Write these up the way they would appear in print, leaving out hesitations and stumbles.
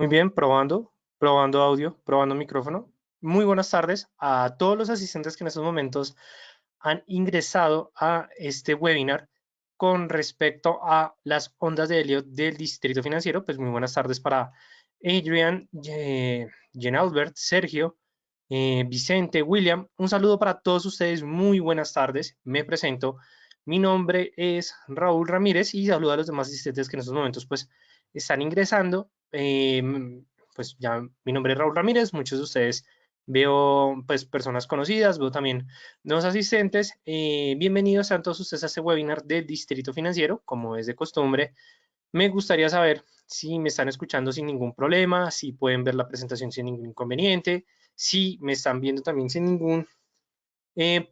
Muy bien, probando audio, probando micrófono. Muy buenas tardes a todos los asistentes que en estos momentos han ingresado a este webinar con respecto a las ondas de helio del Distrito Financiero. Pues muy buenas tardes para Adrian, Jen Albert, Sergio, Vicente, William. Un saludo para todos ustedes. Muy buenas tardes. Me presento. Mi nombre es Raúl Ramírez y saludo a los demás asistentes que en estos momentos pues están ingresando. Pues ya mi nombre es Raúl Ramírez, muchos de ustedes veo pues personas conocidas, veo también nuevos asistentes. Bienvenidos a todos ustedes a este webinar del Distrito Financiero, como es de costumbre. Me gustaría saber si me están escuchando sin ningún problema, si pueden ver la presentación sin ningún inconveniente, si me están viendo también sin ningún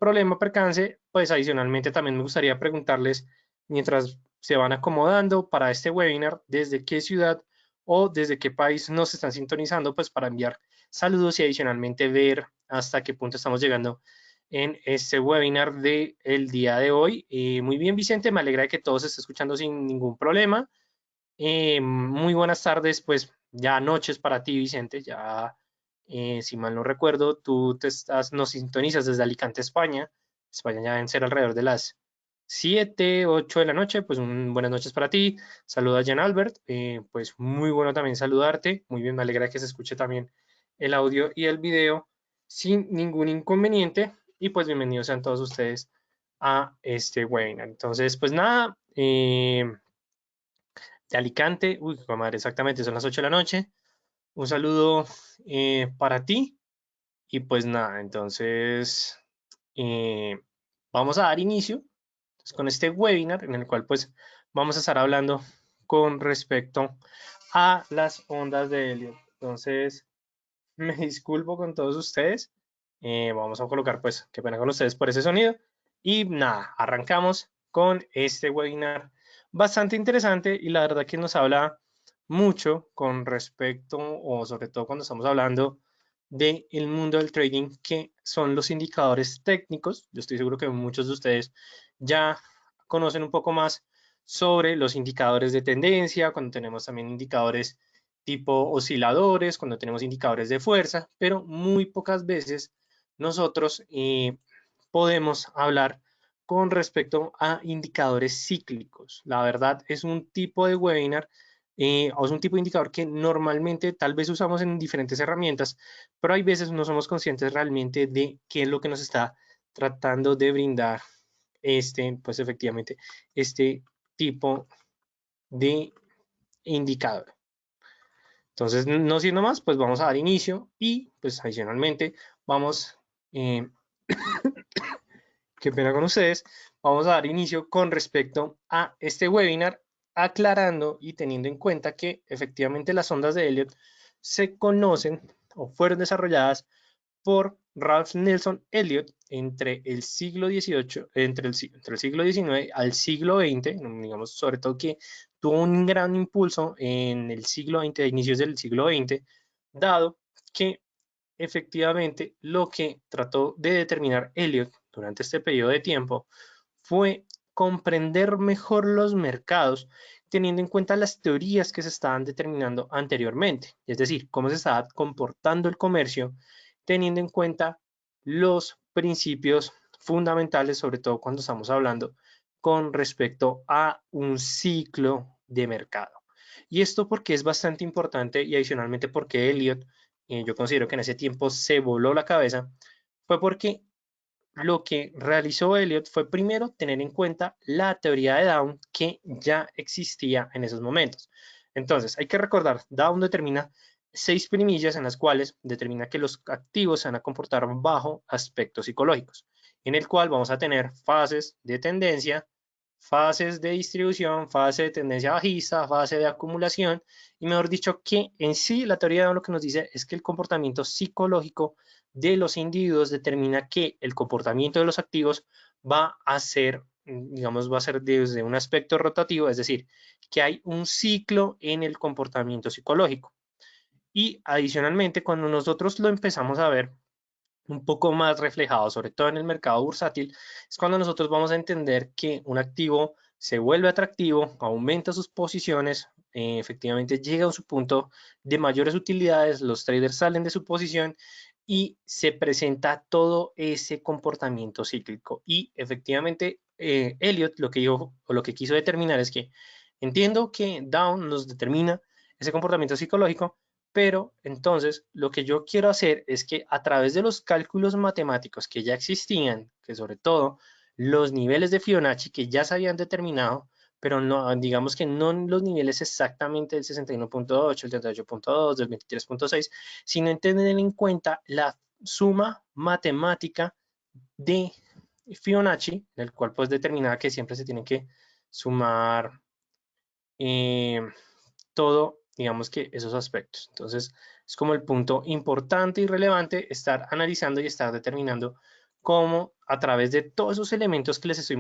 problema, percance. Pues adicionalmente también me gustaría preguntarles, mientras se van acomodando para este webinar, desde qué ciudad o desde qué país nos están sintonizando, pues para enviar saludos y adicionalmente ver hasta qué punto estamos llegando en este webinar del día de hoy. Muy bien, Vicente, me alegra que todos se esté escuchando sin ningún problema. Muy buenas tardes, pues ya noches para ti, Vicente. Ya, si mal no recuerdo, nos sintonizas desde Alicante, España. España ya deben ser alrededor de las 7, 8 de la noche. Pues buenas noches para ti. Saluda a Jan Albert. Pues muy bueno también saludarte. Muy bien, me alegra que se escuche también el audio y el video sin ningún inconveniente. Y pues bienvenidos sean todos ustedes a este webinar. Entonces, pues nada. De Alicante. Uy, madre, exactamente, son las 8 de la noche. Un saludo para ti. Y pues nada, entonces vamos a dar inicio pues, con este webinar en el cual pues vamos a estar hablando con respecto a las ondas de helio. Entonces, me disculpo con todos ustedes. Vamos a colocar pues, qué pena con ustedes por ese sonido. Y nada, arrancamos con este webinar bastante interesante y la verdad que nos habla mucho con respecto o sobre todo cuando estamos hablando del mundo del trading, que son los indicadores técnicos. Yo estoy seguro que muchos de ustedes ya conocen un poco más sobre los indicadores de tendencia, cuando tenemos también indicadores tipo osciladores, cuando tenemos indicadores de fuerza, pero muy pocas veces nosotros podemos hablar con respecto a indicadores cíclicos. La verdad es un tipo de webinar o es un tipo de indicador que normalmente tal vez usamos en diferentes herramientas, pero hay veces no somos conscientes realmente de qué es lo que nos está tratando de brindar pues efectivamente, este tipo de indicador. Entonces, no siendo más, pues vamos a dar inicio y pues adicionalmente vamos, eh, qué pena con ustedes, vamos a dar inicio con respecto a este webinar, aclarando y teniendo en cuenta que efectivamente las ondas de Elliot se conocen o fueron desarrolladas por Ralph Nelson Elliot entre el siglo XVIII, entre el siglo XIX al siglo XX, digamos, sobre todo que tuvo un gran impulso en el siglo XX, a inicios del siglo XX, dado que efectivamente lo que trató de determinar Elliot durante este periodo de tiempo fue comprender mejor los mercados teniendo en cuenta las teorías que se estaban determinando anteriormente, es decir, cómo se estaba comportando el comercio, teniendo en cuenta los principios fundamentales, sobre todo cuando estamos hablando con respecto a un ciclo de mercado. Y esto porque es bastante importante y adicionalmente porque Elliot, yo considero que en ese tiempo se voló la cabeza, fue porque lo que realizó Elliot fue primero tener en cuenta la teoría de Down que ya existía en esos momentos. Entonces, hay que recordar, Down determina 6 premisas en las cuales determina que los activos se van a comportar bajo aspectos psicológicos, en el cual vamos a tener fases de tendencia, fases de distribución, fase de tendencia bajista, fase de acumulación, y mejor dicho, que en sí la teoría de Down lo que nos dice es que el comportamiento psicológico de los individuos determina que el comportamiento de los activos va a ser, digamos, va a ser desde un aspecto rotativo, es decir, que hay un ciclo en el comportamiento psicológico. Y adicionalmente, cuando nosotros lo empezamos a ver un poco más reflejado, sobre todo en el mercado bursátil, es cuando nosotros vamos a entender que un activo se vuelve atractivo, aumenta sus posiciones, efectivamente llega a su punto de mayores utilidades, los traders salen de su posición y se presenta todo ese comportamiento cíclico. Y efectivamente, Elliot lo que dijo, o lo que quiso determinar es que entiendo que Down nos determina ese comportamiento psicológico, pero entonces lo que yo quiero hacer es que a través de los cálculos matemáticos que ya existían, que sobre todo los niveles de Fibonacci que ya se habían determinado, pero no, digamos que no los niveles exactamente del 61.8, el 38.2, del 23.6, sino tener en cuenta la suma matemática de Fibonacci, en el cual pues determinar que siempre se tiene que sumar eh, todo, digamos que esos aspectos. Entonces, es como el punto importante y relevante estar analizando y estar determinando cómo a través de todos esos elementos que les estoy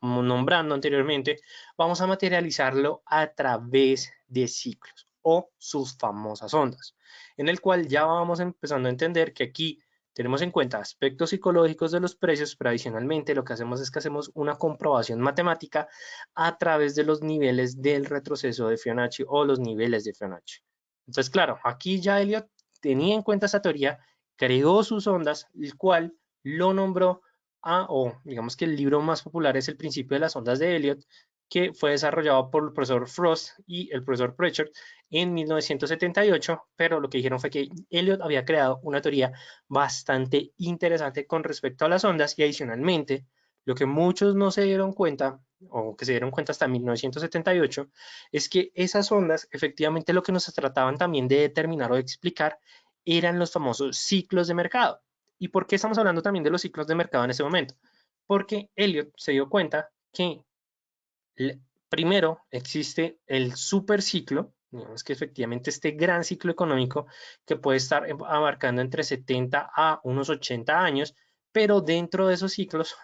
nombrando anteriormente, vamos a materializarlo a través de ciclos o sus famosas ondas, en el cual ya vamos empezando a entender que aquí tenemos en cuenta aspectos psicológicos de los precios, pero adicionalmente lo que hacemos es que hacemos una comprobación matemática a través de los niveles del retroceso de Fibonacci o los niveles de Fibonacci. Entonces, claro, aquí ya Elliot tenía en cuenta esa teoría, creó sus ondas, el cual lo nombró o digamos que el libro más popular es El principio de las ondas de Elliot, que fue desarrollado por el profesor Frost y el profesor Pritchard en 1978, pero lo que dijeron fue que Elliot había creado una teoría bastante interesante con respecto a las ondas y adicionalmente, lo que muchos no se dieron cuenta, o que se dieron cuenta hasta 1978, es que esas ondas efectivamente lo que nos trataban también de determinar o de explicar eran los famosos ciclos de mercado. ¿Y por qué estamos hablando también de los ciclos de mercado en ese momento? Porque Elliot se dio cuenta que primero existe el superciclo, digamos que efectivamente este gran ciclo económico que puede estar abarcando entre 70 a unos 80 años, pero dentro de esos ciclos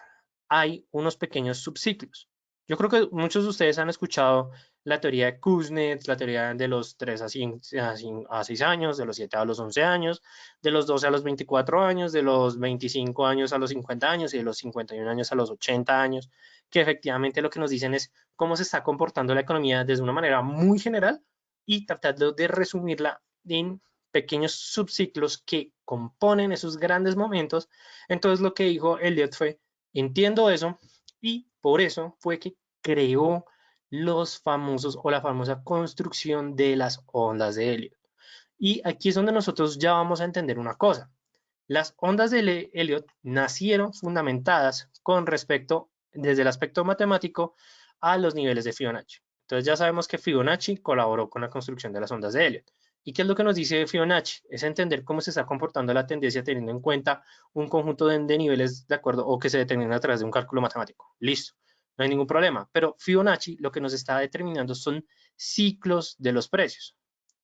hay unos pequeños subciclos. Yo creo que muchos de ustedes han escuchado la teoría de Kuznets, la teoría de los 3 a 6 años, de los 7 a los 11 años, de los 12 a los 24 años, de los 25 años a los 50 años y de los 51 años a los 80 años, que efectivamente lo que nos dicen es cómo se está comportando la economía desde una manera muy general y tratando de resumirla en pequeños subciclos que componen esos grandes momentos. Entonces lo que dijo Elliot fue, entiendo eso y por eso fue que creó los famosos o la famosa construcción de las ondas de Elliot. Y aquí es donde nosotros ya vamos a entender una cosa. Las ondas de Elliot nacieron fundamentadas con respecto, desde el aspecto matemático, a los niveles de Fibonacci. Entonces ya sabemos que Fibonacci colaboró con la construcción de las ondas de Elliot. ¿Y qué es lo que nos dice Fibonacci? Es entender cómo se está comportando la tendencia teniendo en cuenta un conjunto de niveles de acuerdo o que se determina a través de un cálculo matemático. Listo, no hay ningún problema. Pero Fibonacci lo que nos está determinando son ciclos de los precios.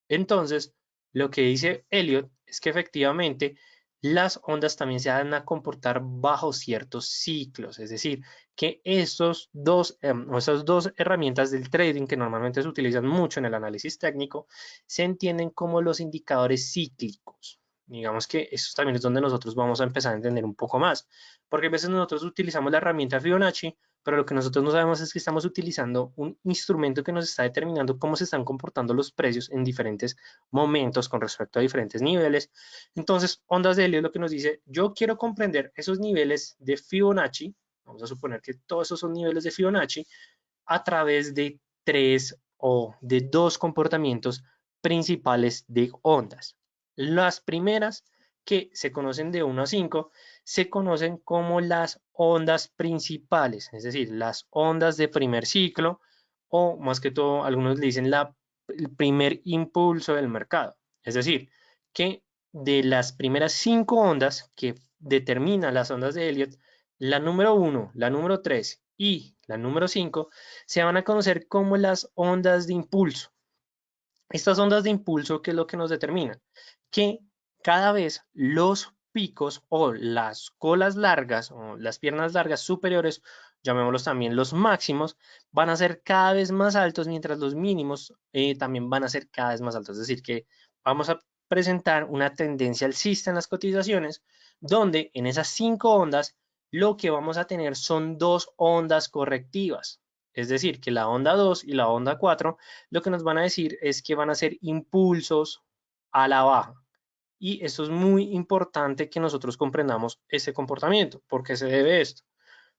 Entonces, lo que dice Elliot es que efectivamente las ondas también se van a comportar bajo ciertos ciclos, es decir, que esas dos herramientas del trading que normalmente se utilizan mucho en el análisis técnico se entienden como los indicadores cíclicos. Digamos que eso también es donde nosotros vamos a empezar a entender un poco más, porque a veces nosotros utilizamos la herramienta Fibonacci, pero lo que nosotros no sabemos es que estamos utilizando un instrumento que nos está determinando cómo se están comportando los precios en diferentes momentos con respecto a diferentes niveles. Entonces, ondas de Elliot lo que nos dice, yo quiero comprender esos niveles de Fibonacci, vamos a suponer que todos esos son niveles de Fibonacci, a través de tres o de dos comportamientos principales de ondas. Las primeras, que se conocen de 1 a 5, se conocen como las ondas principales, es decir, las ondas de primer ciclo, o más que todo, algunos le dicen el primer impulso del mercado. Es decir, que de las primeras 5 ondas que determinan las ondas de Elliot, la número 1, la número 3 y la número 5 se van a conocer como las ondas de impulso. Estas ondas de impulso, ¿qué es lo que nos determinan? Que cada vez los picos o las colas largas o las piernas largas superiores, llamémoslos también los máximos, van a ser cada vez más altos, mientras los mínimos también van a ser cada vez más altos. Es decir, que vamos a presentar una tendencia alcista en las cotizaciones, donde en esas 5 ondas lo que vamos a tener son 2 ondas correctivas. Es decir, que la onda 2 y la onda 4 lo que nos van a decir es que van a ser impulsos a la baja. Y esto es muy importante que nosotros comprendamos ese comportamiento. ¿Por qué se debe esto?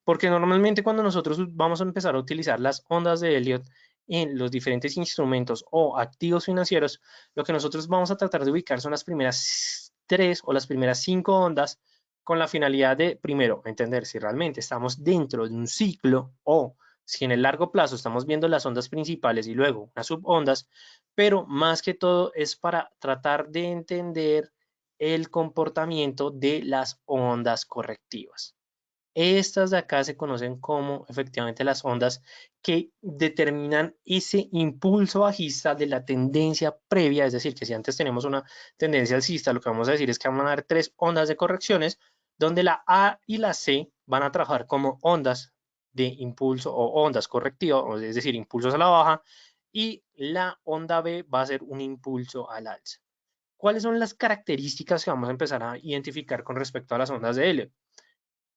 Porque normalmente cuando nosotros vamos a empezar a utilizar las ondas de Elliott en los diferentes instrumentos o activos financieros, lo que nosotros vamos a tratar de ubicar son las primeras 3 o las primeras 5 ondas con la finalidad de, primero, entender si realmente estamos dentro de un ciclo o si en el largo plazo estamos viendo las ondas principales y luego unas subondas, pero más que todo es para tratar de entender el comportamiento de las ondas correctivas. Estas de acá se conocen como efectivamente las ondas que determinan ese impulso bajista de la tendencia previa, es decir, que si antes tenemos una tendencia alcista, lo que vamos a decir es que van a dar 3 ondas de correcciones, donde la A y la C van a trabajar como ondas de impulso o ondas correctivas, es decir, impulsos a la baja, y la onda B va a ser un impulso al alza. ¿Cuáles son las características que vamos a empezar a identificar con respecto a las ondas de Elliott?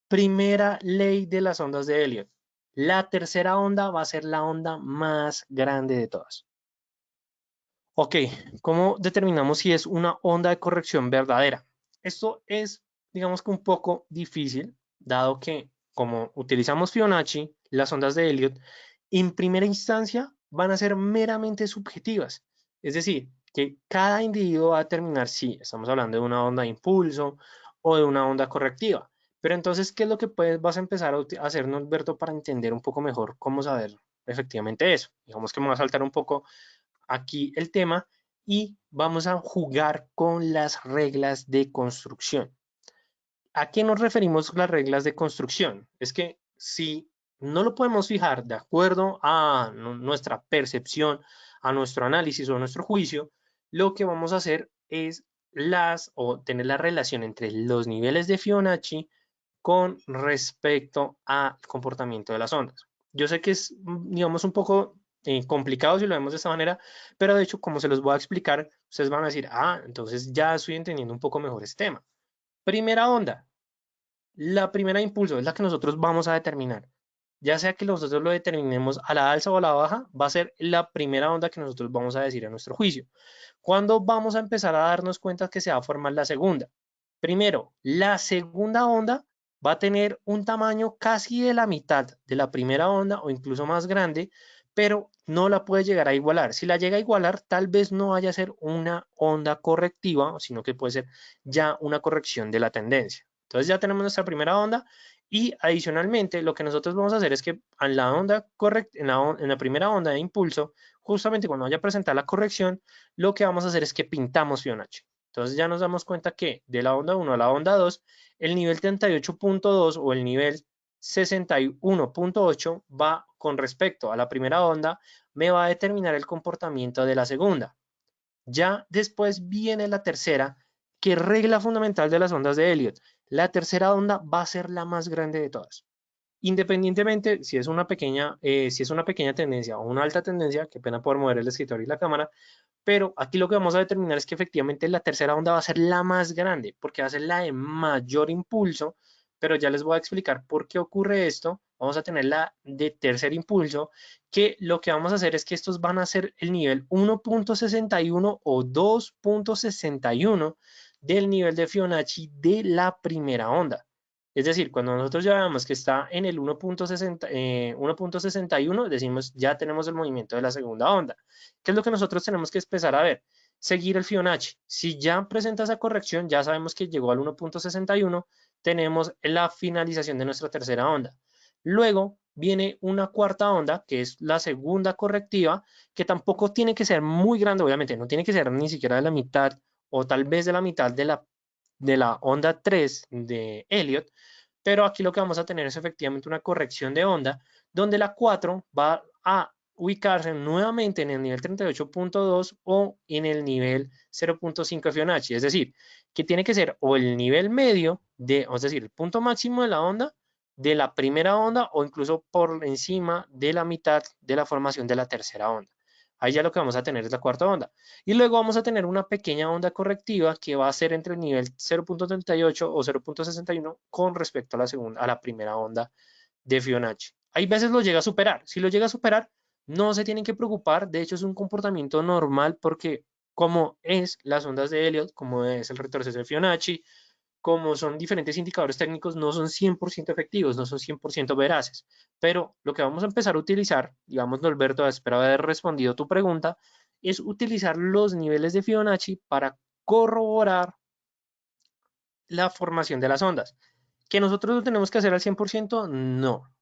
Primera ley de las ondas de Elliott. La tercera onda va a ser la onda más grande de todas. Ok, ¿cómo determinamos si es una onda de corrección verdadera? Esto es, digamos que un poco difícil, dado que como utilizamos Fibonacci, las ondas de Elliott, en primera instancia van a ser meramente subjetivas. Es decir, que cada individuo va a determinar si estamos hablando de una onda de impulso o de una onda correctiva. Pero entonces, ¿qué es lo que vas a empezar a hacer, Norberto, para entender un poco mejor cómo saber efectivamente eso? Digamos que me va a saltar un poco aquí el tema y vamos a jugar con las reglas de construcción. ¿A qué nos referimos con las reglas de construcción? Es que si no lo podemos fijar de acuerdo a nuestra percepción, a nuestro análisis o a nuestro juicio, lo que vamos a hacer es tener la relación entre los niveles de Fibonacci con respecto al comportamiento de las ondas. Yo sé que es, digamos, un poco complicado si lo vemos de esta manera, pero de hecho, como se los voy a explicar, ustedes van a decir, ah, entonces ya estoy entendiendo un poco mejor este tema. Primera onda, la primera impulso es la que nosotros vamos a determinar. Ya sea que nosotros lo determinemos a la alza o a la baja, va a ser la primera onda que nosotros vamos a decir a nuestro juicio. ¿Cuándo vamos a empezar a darnos cuenta que se va a formar la segunda? Primero, la segunda onda va a tener un tamaño casi de la mitad de la primera onda o incluso más grande, pero no la puede llegar a igualar. Si la llega a igualar, tal vez no vaya a ser una onda correctiva, sino que puede ser ya una corrección de la tendencia. Entonces ya tenemos nuestra primera onda y adicionalmente lo que nosotros vamos a hacer es que en la onda en la primera onda de impulso, justamente cuando vaya a presentar la corrección, lo que vamos a hacer es que pintamos Fibonacci. Entonces ya nos damos cuenta que de la onda 1 a la onda 2, el nivel 38.2 o el nivel 61.8 va con respecto a la primera onda, me va a determinar el comportamiento de la segunda. Ya después viene la tercera, que regla fundamental de las ondas de Elliott. La tercera onda va a ser la más grande de todas. Independientemente si es una pequeña tendencia o una alta tendencia, qué pena poder mover el escritorio y la cámara, pero aquí lo que vamos a determinar es que efectivamente la tercera onda va a ser la más grande, porque va a ser la de mayor impulso, pero ya les voy a explicar por qué ocurre esto. Vamos a tener la de tercer impulso, que lo que vamos a hacer es que estos van a ser el nivel 1.61 o 2.61 del nivel de Fibonacci de la primera onda. Es decir, cuando nosotros ya vemos que está en el 1.61, decimos ya tenemos el movimiento de la segunda onda. ¿Qué es lo que nosotros tenemos que empezar a ver? Seguir el Fibonacci. Si ya presenta esa corrección, ya sabemos que llegó al 1.61, tenemos la finalización de nuestra tercera onda. Luego viene una cuarta onda, que es la segunda correctiva, que tampoco tiene que ser muy grande, obviamente, no tiene que ser ni siquiera de la mitad o tal vez de la mitad de la onda 3 de Elliott, pero aquí lo que vamos a tener es efectivamente una corrección de onda, donde la 4 va a ubicarse nuevamente en el nivel 38.2 o en el nivel 0.5 de Fibonacci, es decir, que tiene que ser o el nivel medio es decir, el punto máximo de la onda, de la primera onda o incluso por encima de la mitad de la formación de la tercera onda. Ahí ya lo que vamos a tener es la cuarta onda. Y luego vamos a tener una pequeña onda correctiva que va a ser entre el nivel 0.38 o 0.61 con respecto a la primera onda de Fibonacci. Hay veces lo llega a superar. Si lo llega a superar, no se tienen que preocupar. De hecho, es un comportamiento normal porque como es las ondas de Elliot, como es el retroceso de Fibonacci, como son diferentes indicadores técnicos, no son 100% efectivos, no son 100% veraces. Pero lo que vamos a empezar a utilizar, digamos, Norberto, espero haber respondido tu pregunta, es utilizar los niveles de Fibonacci para corroborar la formación de las ondas. ¿Que nosotros lo tenemos que hacer al 100%? No.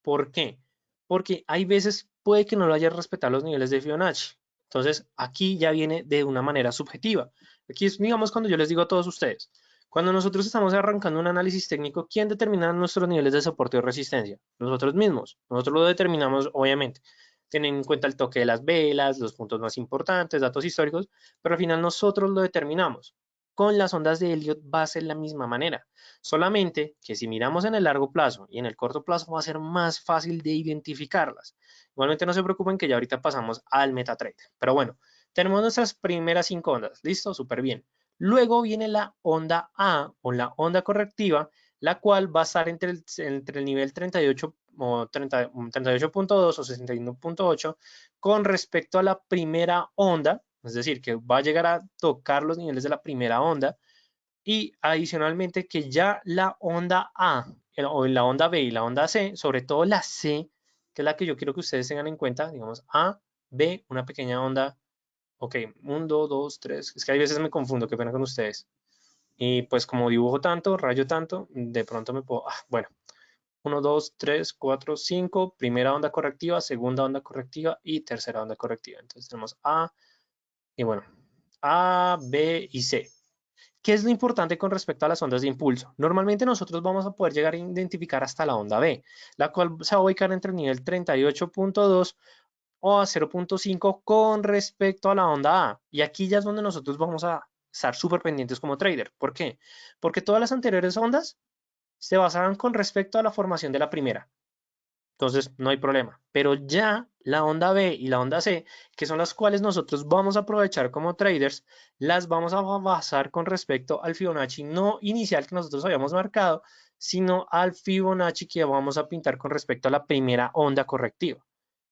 ¿Por qué? Porque hay veces puede que no lo hayas respetado los niveles de Fibonacci. Entonces, aquí ya viene de una manera subjetiva. Aquí es, digamos, cuando yo les digo a todos ustedes, cuando nosotros estamos arrancando un análisis técnico, ¿quién determina nuestros niveles de soporte o resistencia? Nosotros mismos. Nosotros lo determinamos, obviamente, teniendo en cuenta el toque de las velas, los puntos más importantes, datos históricos, pero al final nosotros lo determinamos. Con las ondas de Elliot va a ser la misma manera. Solamente que si miramos en el largo plazo y en el corto plazo va a ser más fácil de identificarlas. Igualmente no se preocupen que ya ahorita pasamos al MetaTrader. Pero bueno, tenemos nuestras primeras 5 ondas. ¿Listo? Súper bien. Luego viene la onda A o la onda correctiva, la cual va a estar entre el nivel 38 o 38.2 o 61.8 con respecto a la primera onda, es decir, que va a llegar a tocar los niveles de la primera onda y adicionalmente que ya la onda A o la onda B y la onda C, sobre todo la C, que es la que yo quiero que ustedes tengan en cuenta, digamos A, B, una pequeña onda, ok, 1, 2, 3, es que hay veces me confundo, qué pena con ustedes. Y pues como dibujo tanto, rayo tanto, de pronto me puedo, bueno, 1, 2, 3, 4, 5, primera onda correctiva, segunda onda correctiva y tercera onda correctiva. Entonces tenemos A y bueno, A, B y C. ¿Qué es lo importante con respecto a las ondas de impulso? Normalmente nosotros vamos a poder llegar a identificar hasta la onda B, la cual se va a ubicar entre el nivel 38.2 o a 0.5 con respecto a la onda A. Y aquí ya es donde nosotros vamos a estar súper pendientes como trader. ¿Por qué? Porque todas las anteriores ondas se basaban con respecto a la formación de la primera. Entonces, no hay problema. Pero ya la onda B y la onda C, que son las cuales nosotros vamos a aprovechar como traders, las vamos a basar con respecto al Fibonacci no inicial que nosotros habíamos marcado, sino al Fibonacci que vamos a pintar con respecto a la primera onda correctiva.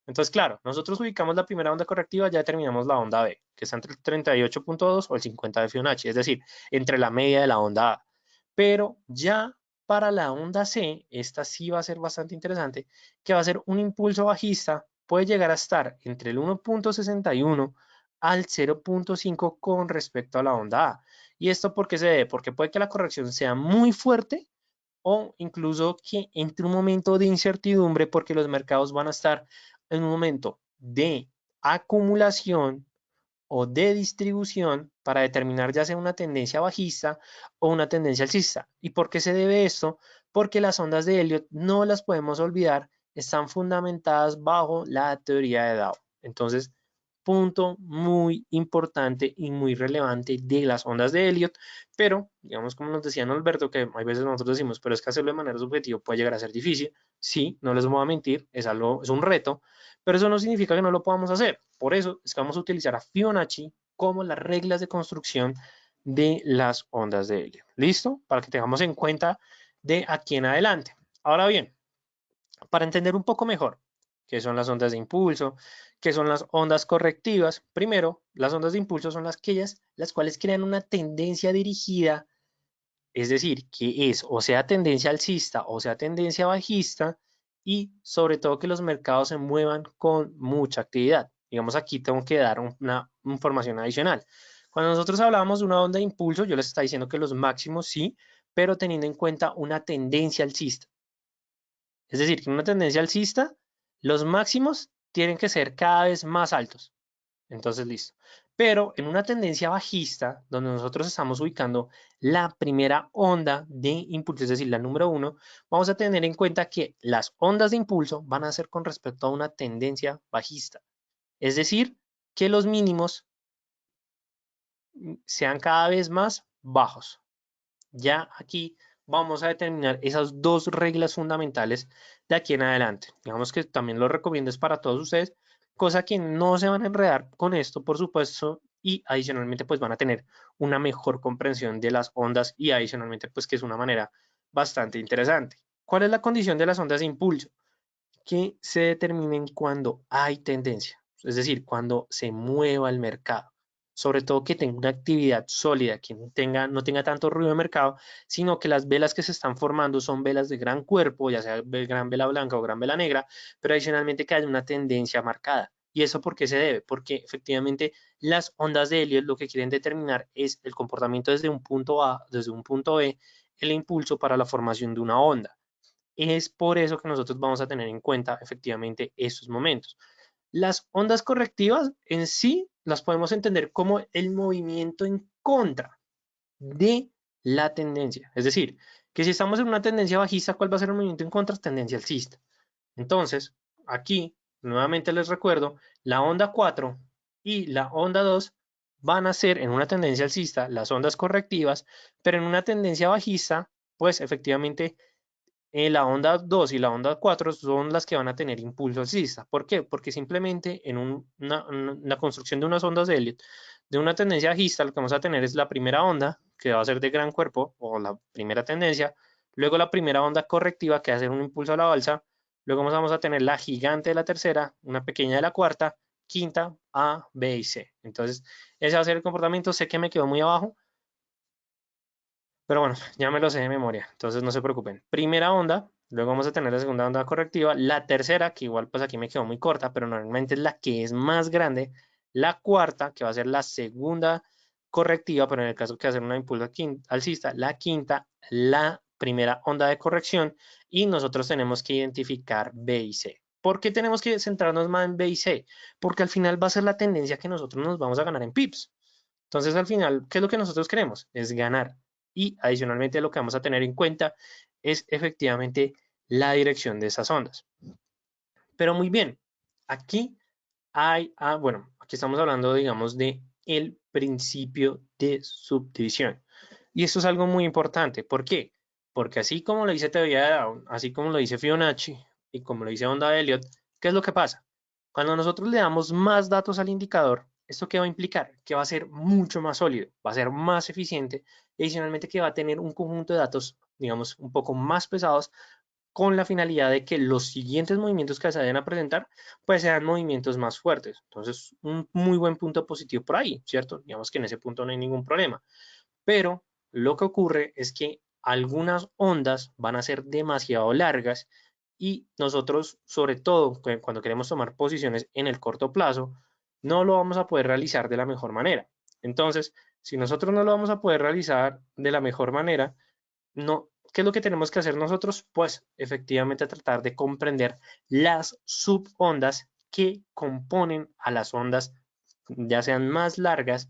Entonces, claro, nosotros ubicamos la primera onda correctiva, ya determinamos la onda B, que está entre el 38.2 o el 50 de Fibonacci, es decir, entre la media de la onda A. Pero ya para la onda C, esta sí va a ser bastante interesante, que va a ser un impulso bajista, puede llegar a estar entre el 1.61 al 0.5 con respecto a la onda A. ¿Y esto por qué se debe? Porque puede que la corrección sea muy fuerte o incluso que entre un momento de incertidumbre porque los mercados van a estar en un momento de acumulación o de distribución para determinar ya sea una tendencia bajista o una tendencia alcista. ¿Y por qué se debe esto? Porque las ondas de Elliot no las podemos olvidar, están fundamentadas bajo la teoría de Dow. Entonces, punto muy importante y muy relevante de las ondas de Elliot, pero digamos como nos decía Alberto, que hay veces nosotros decimos, pero es que hacerlo de manera subjetiva puede llegar a ser difícil. Sí, no les voy a mentir, es algo, es un reto, pero eso no significa que no lo podamos hacer. Por eso es que vamos a utilizar a Fibonacci como las reglas de construcción de las ondas de Elliot. ¿Listo? Para que tengamos en cuenta de aquí en adelante. Ahora bien, para entender un poco mejor qué son las ondas de impulso, qué son las ondas correctivas, primero, las ondas de impulso son aquellas las cuales crean una tendencia dirigida, es decir, que es o sea tendencia alcista o sea tendencia bajista y sobre todo que los mercados se muevan con mucha actividad. Digamos, aquí tengo que dar una información adicional. Cuando nosotros hablamos de una onda de impulso, yo les estaba diciendo que los máximos sí, pero teniendo en cuenta una tendencia alcista. Es decir, que en una tendencia alcista, los máximos tienen que ser cada vez más altos. Entonces, listo. Pero en una tendencia bajista, donde nosotros estamos ubicando la primera onda de impulso, es decir, la número uno, vamos a tener en cuenta que las ondas de impulso van a ser con respecto a una tendencia bajista. Es decir, que los mínimos sean cada vez más bajos. Ya aquí vamos a determinar esas dos reglas fundamentales de aquí en adelante. Digamos que también lo recomiendo es para todos ustedes, cosa que no se van a enredar con esto, por supuesto, y adicionalmente pues van a tener una mejor comprensión de las ondas y adicionalmente pues que es una manera bastante interesante. ¿Cuál es la condición de las ondas de impulso? que se determinen cuando hay tendencia, es decir, cuando se mueva el mercado. Sobre todo que tenga una actividad sólida, que no tenga tanto ruido de mercado, sino que las velas que se están formando son velas de gran cuerpo, ya sea gran vela blanca o gran vela negra, pero adicionalmente que haya una tendencia marcada. ¿Y eso por qué se debe? Porque efectivamente las ondas de Elliott lo que quieren determinar es el comportamiento desde un punto A, desde un punto B, el impulso para la formación de una onda. Es por eso que nosotros vamos a tener en cuenta efectivamente estos momentos. Las ondas correctivas en sí las podemos entender como el movimiento en contra de la tendencia. Es decir, que si estamos en una tendencia bajista, ¿cuál va a ser el movimiento en contra? Tendencia alcista. Entonces, aquí, nuevamente les recuerdo, la onda 4 y la onda 2 van a ser en una tendencia alcista las ondas correctivas, pero en una tendencia bajista, pues efectivamente la onda 2 y la onda 4 son las que van a tener impulso alcista. ¿Por qué? Porque simplemente en una construcción de unas ondas de Elliott, de una tendencia bajista, lo que vamos a tener es la primera onda, que va a ser de gran cuerpo, o la primera tendencia, luego la primera onda correctiva, que va a ser un impulso a la alza, luego vamos a tener la gigante de la tercera, una pequeña de la cuarta, quinta, A, B y C. Entonces, ese va a ser el comportamiento. Sé que me quedó muy abajo, pero bueno, ya me lo sé de memoria, entonces no se preocupen. Primera onda, luego vamos a tener la segunda onda correctiva, la tercera, que igual pues aquí me quedó muy corta, pero normalmente es la que es más grande, la cuarta, que va a ser la segunda correctiva, pero en el caso que va a ser una impulso alcista, la quinta, la primera onda de corrección, y nosotros tenemos que identificar B y C. ¿Por qué tenemos que centrarnos más en B y C? Porque al final va a ser la tendencia que nosotros nos vamos a ganar en pips. Entonces, al final, ¿qué es lo que nosotros queremos? Es ganar. Y adicionalmente lo que vamos a tener en cuenta es efectivamente la dirección de esas ondas. Pero muy bien, aquí bueno, aquí estamos hablando, digamos, de el principio de subdivisión. Y esto es algo muy importante. ¿Por qué? Porque así como lo dice teoría de Down, así como lo dice Fibonacci y como lo dice onda de Elliott, ¿qué es lo que pasa? Cuando nosotros le damos más datos al indicador, ¿esto qué va a implicar? Que va a ser mucho más sólido, va a ser más eficiente y adicionalmente que va a tener un conjunto de datos, digamos, un poco más pesados con la finalidad de que los siguientes movimientos que se vayan a presentar, pues sean movimientos más fuertes. Entonces, un muy buen punto positivo por ahí, ¿cierto? Digamos que en ese punto no hay ningún problema. Pero lo que ocurre es que algunas ondas van a ser demasiado largas y nosotros, sobre todo cuando queremos tomar posiciones en el corto plazo, no lo vamos a poder realizar de la mejor manera. Entonces, si nosotros no lo vamos a poder realizar de la mejor manera, no, ¿qué es lo que tenemos que hacer nosotros? Pues efectivamente tratar de comprender las subondas que componen a las ondas, ya sean más largas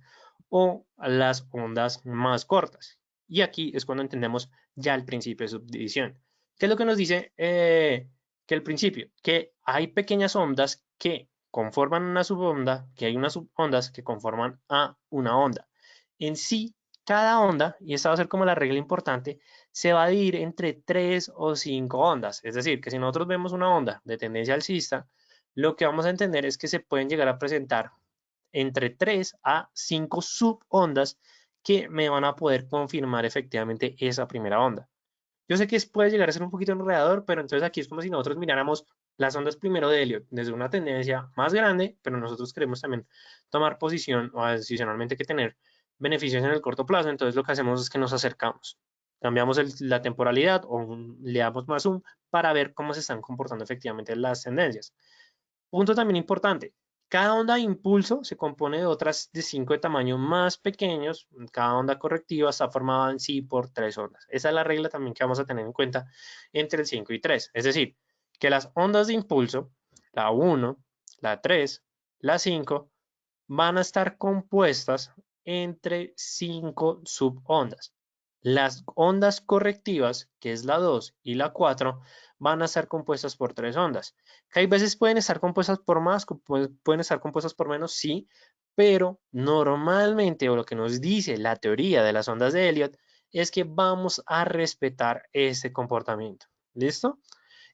o las ondas más cortas. Y aquí es cuando entendemos ya el principio de subdivisión. ¿Qué es lo que nos dice que el principio? Que hay pequeñas ondas que conforman una subonda, que hay unas subondas que conforman a una onda. En sí, cada onda, y esta va a ser como la regla importante, se va a dividir entre 3 o 5 ondas. Es decir, que si nosotros vemos una onda de tendencia alcista, lo que vamos a entender es que se pueden llegar a presentar entre 3 a 5 subondas que me van a poder confirmar efectivamente esa primera onda. Yo sé que puede llegar a ser un poquito enredador, pero entonces aquí es como si nosotros miráramos las ondas primero de Elliot desde una tendencia más grande, pero nosotros queremos también tomar posición o adicionalmente que tener beneficios en el corto plazo, entonces lo que hacemos es que nos acercamos, cambiamos la temporalidad o le damos más zoom para ver cómo se están comportando efectivamente las tendencias. Punto también importante, cada onda de impulso se compone de otras de 5 de tamaño más pequeños. Cada onda correctiva está formada en sí por 3 ondas. Esa es la regla también que vamos a tener en cuenta entre el 5 y 3. Es decir, que las ondas de impulso, la 1, la 3, la 5, van a estar compuestas entre 5 subondas. Las ondas correctivas, que es la 2 y la 4, van a estar compuestas por 3 ondas. Que hay veces pueden estar compuestas por más, pueden estar compuestas por menos, sí, pero normalmente, o lo que nos dice la teoría de las ondas de Elliott, es que vamos a respetar ese comportamiento. ¿Listo?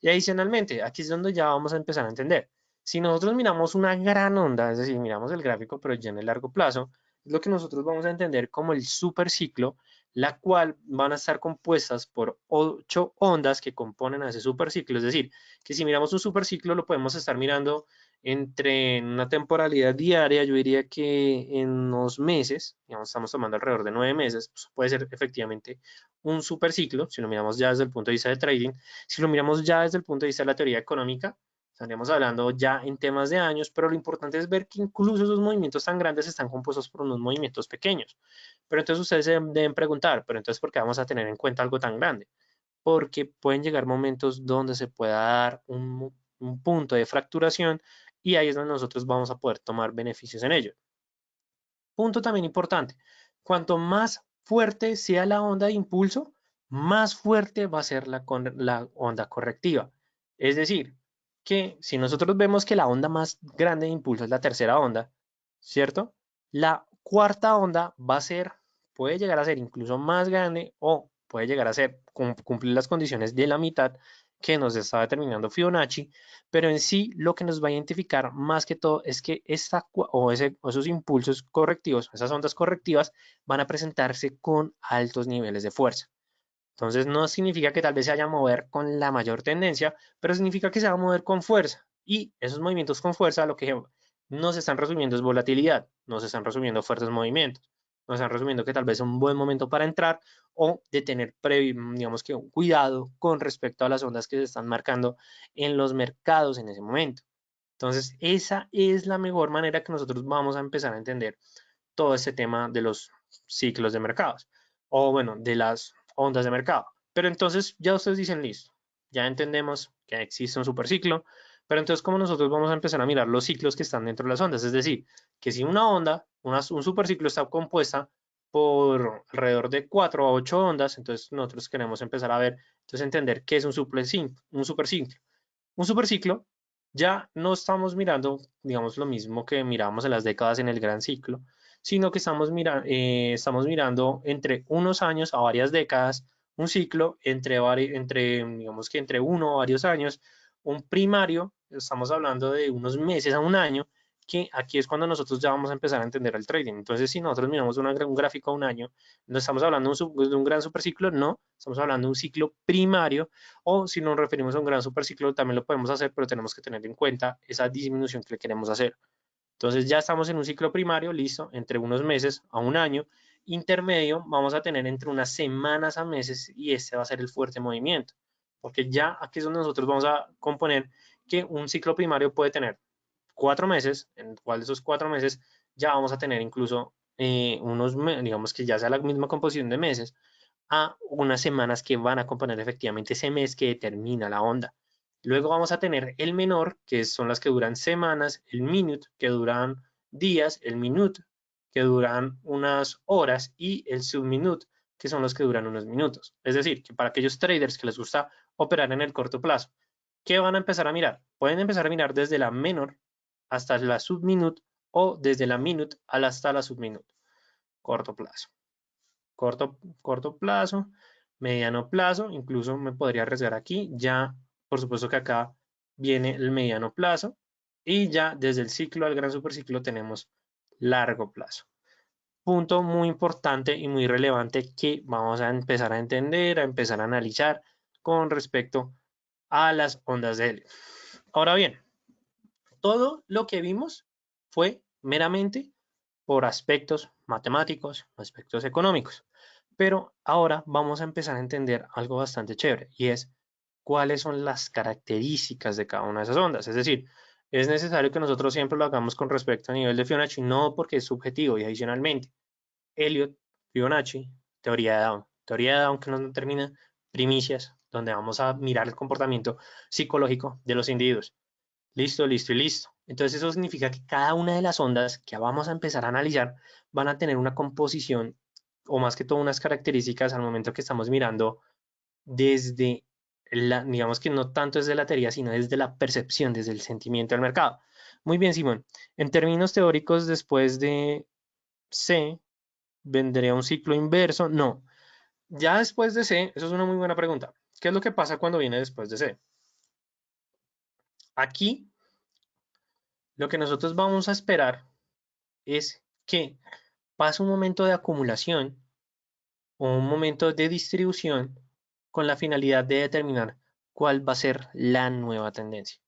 Y adicionalmente, aquí es donde ya vamos a empezar a entender. Si nosotros miramos una gran onda, es decir, miramos el gráfico, pero ya en el largo plazo, es lo que nosotros vamos a entender como el superciclo, la cual van a estar compuestas por 8 ondas que componen a ese superciclo. Es decir, que si miramos un superciclo lo podemos estar mirando entre una temporalidad diaria, yo diría que en unos meses, digamos, estamos tomando alrededor de 9 meses, pues puede ser efectivamente un superciclo, si lo miramos ya desde el punto de vista de trading. Si lo miramos ya desde el punto de vista de la teoría económica, estaríamos hablando ya en temas de años, pero lo importante es ver que incluso esos movimientos tan grandes están compuestos por unos movimientos pequeños. Pero entonces ustedes se deben preguntar, pero entonces, ¿por qué vamos a tener en cuenta algo tan grande? Porque pueden llegar momentos donde se pueda dar un punto de fracturación y ahí es donde nosotros vamos a poder tomar beneficios en ello. Punto también importante, cuanto más fuerte sea la onda de impulso, más fuerte va a ser la onda correctiva. Es decir, que si nosotros vemos que la onda más grande de impulso es la tercera onda, ¿cierto? La cuarta onda va a ser, puede llegar a ser incluso más grande o puede llegar a ser cumplir las condiciones de la mitad que nos está determinando Fibonacci, pero en sí lo que nos va a identificar más que todo es que esos impulsos correctivos, esas ondas correctivas, van a presentarse con altos niveles de fuerza. Entonces no significa que tal vez se vaya a mover con la mayor tendencia, pero significa que se va a mover con fuerza. Y esos movimientos con fuerza lo que no se están resumiendo es volatilidad, no se están resumiendo fuertes movimientos, no se están resumiendo que tal vez es un buen momento para entrar o de tener, digamos que un cuidado con respecto a las ondas que se están marcando en los mercados en ese momento. Entonces, esa es la mejor manera que nosotros vamos a empezar a entender todo este tema de los ciclos de mercados o bueno, de las ondas de mercado. Pero entonces ya ustedes dicen, listo, ya entendemos que existe un superciclo, pero entonces ¿cómo nosotros vamos a empezar a mirar los ciclos que están dentro de las ondas? Es decir, que si una onda, un superciclo está compuesta por alrededor de 4 a 8 ondas, entonces nosotros queremos empezar a ver, entonces entender qué es un superciclo. Un superciclo ya no estamos mirando, digamos, lo mismo que mirábamos en las décadas en el gran ciclo, sino que estamos mirando entre unos años a varias décadas, un ciclo digamos que entre uno o varios años, un primario, estamos hablando de unos meses a un año, que aquí es cuando nosotros ya vamos a empezar a entender el trading. Entonces, si nosotros miramos un gráfico a un año, no estamos hablando de un gran superciclo, no, estamos hablando de un ciclo primario o si nos referimos a un gran superciclo, también lo podemos hacer, pero tenemos que tener en cuenta esa disminución que le queremos hacer. Entonces ya estamos en un ciclo primario, listo, entre unos meses a un año. Intermedio vamos a tener entre unas semanas a meses y este va a ser el fuerte movimiento. Porque ya aquí es donde nosotros vamos a componer que un ciclo primario puede tener 4 meses, en el cual de esos 4 meses ya vamos a tener incluso digamos que ya sea la misma composición de meses, a unas semanas que van a componer efectivamente ese mes que determina la onda. Luego vamos a tener el menor, que son las que duran semanas, el minute, que duran días, el minute, que duran unas horas, y el subminute, que son los que duran unos minutos. Es decir, que para aquellos traders que les gusta operar en el corto plazo, ¿qué van a empezar a mirar? Pueden empezar a mirar desde la menor hasta la subminute o desde la minute hasta la subminute. Corto plazo. Corto plazo, mediano plazo, incluso me podría arriesgar aquí, ya por supuesto que acá viene el mediano plazo y ya desde el ciclo al gran superciclo tenemos largo plazo. Punto muy importante y muy relevante que vamos a empezar a entender, a empezar a analizar con respecto a las ondas de helio. Ahora bien, todo lo que vimos fue meramente por aspectos matemáticos, aspectos económicos. Pero ahora vamos a empezar a entender algo bastante chévere y es cuáles son las características de cada una de esas ondas. Es decir, es necesario que nosotros siempre lo hagamos con respecto a nivel de Fibonacci, no porque es subjetivo y adicionalmente. Elliot, Fibonacci, teoría de Down que nos determina primicias, donde vamos a mirar el comportamiento psicológico de los individuos. Listo, listo y listo. Entonces eso significa que cada una de las ondas que vamos a empezar a analizar van a tener una composición o más que todo unas características al momento que estamos mirando desde digamos que no tanto desde la teoría, sino desde la percepción, desde el sentimiento del mercado. Muy bien, Simón. En términos teóricos, después de C, ¿vendría un ciclo inverso? No. Ya después de C, eso es una muy buena pregunta. ¿Qué es lo que pasa cuando viene después de C? Aquí, lo que nosotros vamos a esperar es que pasa un momento de acumulación o un momento de distribución con la finalidad de determinar cuál va a ser la nueva tendencia.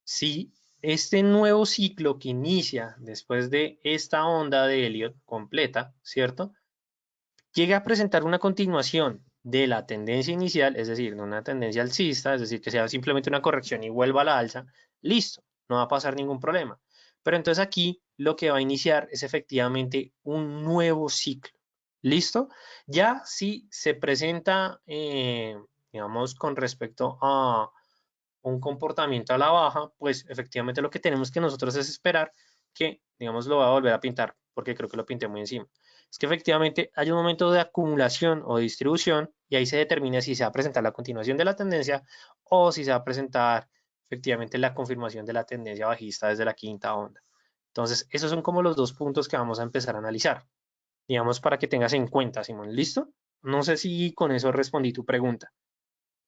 Si este nuevo ciclo que inicia después de esta onda de Elliott completa, ¿cierto? Llega a presentar una continuación de la tendencia inicial, es decir, de una tendencia alcista, es decir, que sea simplemente una corrección y vuelva a la alza, listo, no va a pasar ningún problema. Pero entonces aquí lo que va a iniciar es efectivamente un nuevo ciclo. ¿Listo? Ya si se presenta, digamos, con respecto a un comportamiento a la baja, pues efectivamente lo que tenemos que nosotros es esperar que, digamos, lo va a volver a pintar, porque creo que lo pinté muy encima. Es que efectivamente hay un momento de acumulación o distribución y ahí se determina si se va a presentar la continuación de la tendencia o si se va a presentar efectivamente la confirmación de la tendencia bajista desde la quinta onda. Entonces, esos son como los dos puntos que vamos a empezar a analizar, digamos, para que tengas en cuenta, Simón. ¿Listo? No sé si con eso respondí tu pregunta.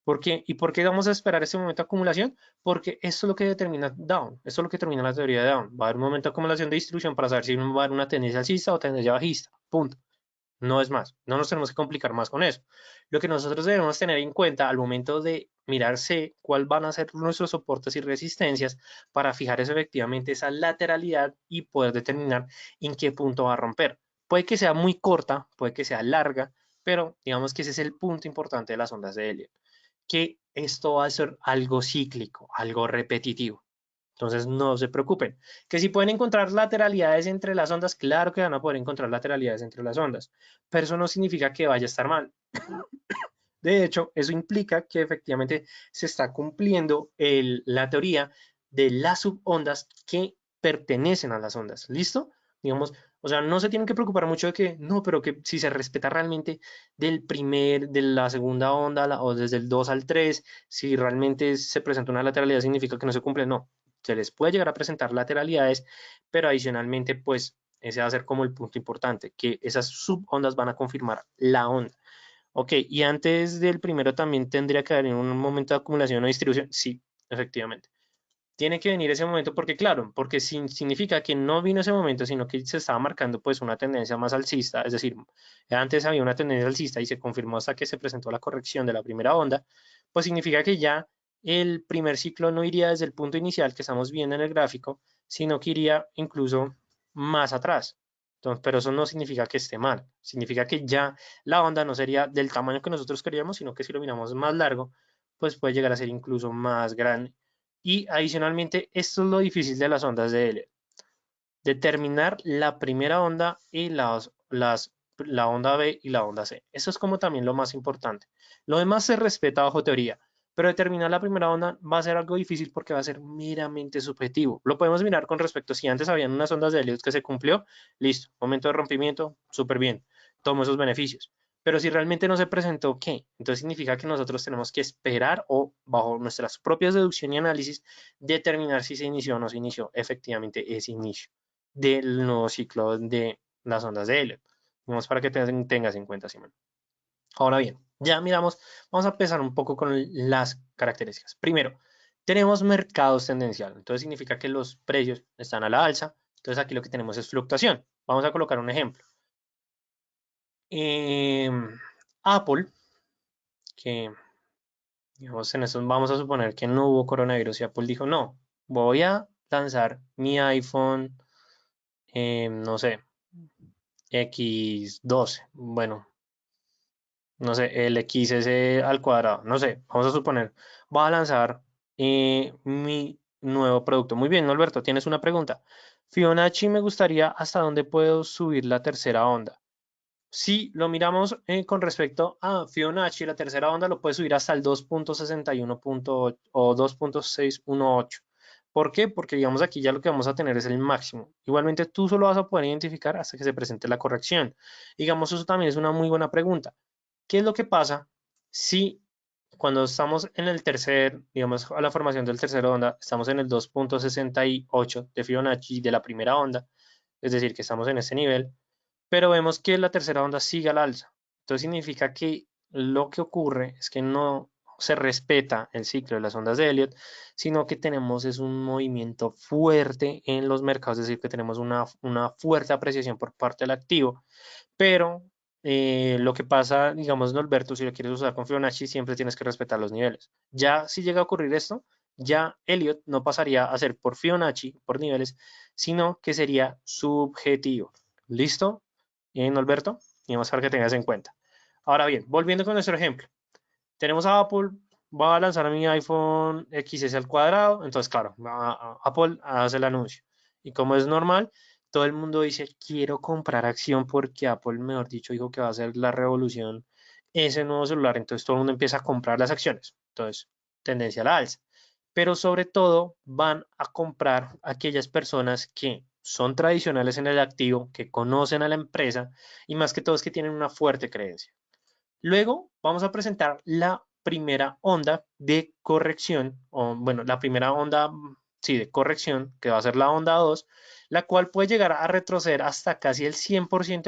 ¿Por qué? ¿Y por qué vamos a esperar ese momento de acumulación? Porque esto es lo que determina Down, esto es lo que determina la teoría de Down. Va a haber un momento de acumulación de distribución para saber si va a haber una tendencia alcista o tendencia bajista. Punto. No es más. No nos tenemos que complicar más con eso. Lo que nosotros debemos tener en cuenta al momento de mirarse cuáles van a ser nuestros soportes y resistencias para fijar eso, efectivamente esa lateralidad y poder determinar en qué punto va a romper. Puede que sea muy corta, puede que sea larga, pero digamos que ese es el punto importante de las ondas de Elliott, que esto va a ser algo cíclico, algo repetitivo. Entonces no se preocupen. Que si pueden encontrar lateralidades entre las ondas, claro que van a poder encontrar lateralidades entre las ondas, pero eso no significa que vaya a estar mal. De hecho, eso implica que efectivamente se está cumpliendo la teoría de las subondas que pertenecen a las ondas. ¿Listo? Digamos, o sea, no se tienen que preocupar mucho de que, no, pero que si se respeta realmente de la segunda onda o desde el 2 al 3, si realmente se presenta una lateralidad, significa que no se cumple. No, se les puede llegar a presentar lateralidades, pero adicionalmente, pues, ese va a ser como el punto importante, que esas subondas van a confirmar la onda. Ok, y antes del primero también tendría que haber un momento de acumulación o distribución. Sí, efectivamente. Tiene que venir ese momento porque, claro, porque significa que no vino ese momento, sino que se estaba marcando pues una tendencia más alcista, es decir, antes había una tendencia alcista y se confirmó hasta que se presentó la corrección de la primera onda, pues significa que ya el primer ciclo no iría desde el punto inicial que estamos viendo en el gráfico, sino que iría incluso más atrás. Entonces, pero eso no significa que esté mal, significa que ya la onda no sería del tamaño que nosotros queríamos, sino que si lo miramos más largo, pues puede llegar a ser incluso más grande. Y adicionalmente, esto es lo difícil de las ondas de Elliott, determinar la primera onda y la onda B y la onda C. Eso es como también lo más importante. Lo demás se respeta bajo teoría, pero determinar la primera onda va a ser algo difícil porque va a ser meramente subjetivo. Lo podemos mirar con respecto, si antes habían unas ondas de Elliott que se cumplió, listo, momento de rompimiento, súper bien, tomo esos beneficios. Pero si realmente no se presentó, ¿qué? Entonces significa que nosotros tenemos que esperar o bajo nuestras propias deducción y análisis determinar si se inició o no se inició efectivamente ese inicio del nuevo ciclo de las ondas de Elliott. Vamos para que tengas en cuenta, Simón. Ahora bien, ya miramos, vamos a empezar un poco con las características. Primero, tenemos mercados tendenciales. Entonces significa que los precios están a la alza. Entonces aquí lo que tenemos es fluctuación. Vamos a colocar un ejemplo. Eh, Apple, que digamos, en estos vamos a suponer que no hubo coronavirus y Apple dijo, no, voy a lanzar mi iPhone, no sé, X12, bueno, no sé, el XS al cuadrado, no sé, vamos a suponer, voy a lanzar mi nuevo producto. Muy bien, Alberto, tienes una pregunta. Fibonacci, me gustaría hasta dónde puedo subir la tercera onda. Si lo miramos con respecto a Fibonacci, la tercera onda lo puede subir hasta el 2.61 o 2.618. ¿Por qué? Porque digamos aquí ya lo que vamos a tener es el máximo. Igualmente tú solo vas a poder identificar hasta que se presente la corrección. Digamos, eso también es una muy buena pregunta. ¿Qué es lo que pasa si cuando estamos en el tercer, digamos, a la formación del tercer onda, estamos en el 2.68 de Fibonacci de la primera onda, es decir, que estamos en ese nivel, pero vemos que la tercera onda sigue al alza? Entonces significa que lo que ocurre es que no se respeta el ciclo de las ondas de Elliott, sino que tenemos es un movimiento fuerte en los mercados, es decir, que tenemos una fuerte apreciación por parte del activo, pero lo que pasa, digamos, Norberto, si lo quieres usar con Fibonacci, siempre tienes que respetar los niveles. Ya si llega a ocurrir esto, ya Elliot no pasaría a ser por Fibonacci, por niveles, sino que sería subjetivo. ¿Listo? Norberto, y más para que tengas en cuenta. Ahora bien, volviendo con nuestro ejemplo. Tenemos a Apple, va a lanzar mi iPhone XS al cuadrado, entonces claro, Apple hace el anuncio. Y como es normal, todo el mundo dice, quiero comprar acción porque Apple, mejor dicho, dijo que va a ser la revolución ese nuevo celular, entonces todo el mundo empieza a comprar las acciones. Entonces, tendencia a la alza. Pero sobre todo van a comprar aquellas personas que son tradicionales en el activo, que conocen a la empresa y más que todo es que tienen una fuerte creencia. Luego vamos a presentar la primera onda de corrección, o bueno, la primera onda, sí, de corrección, que va a ser la onda 2, la cual puede llegar a retroceder hasta casi el 100%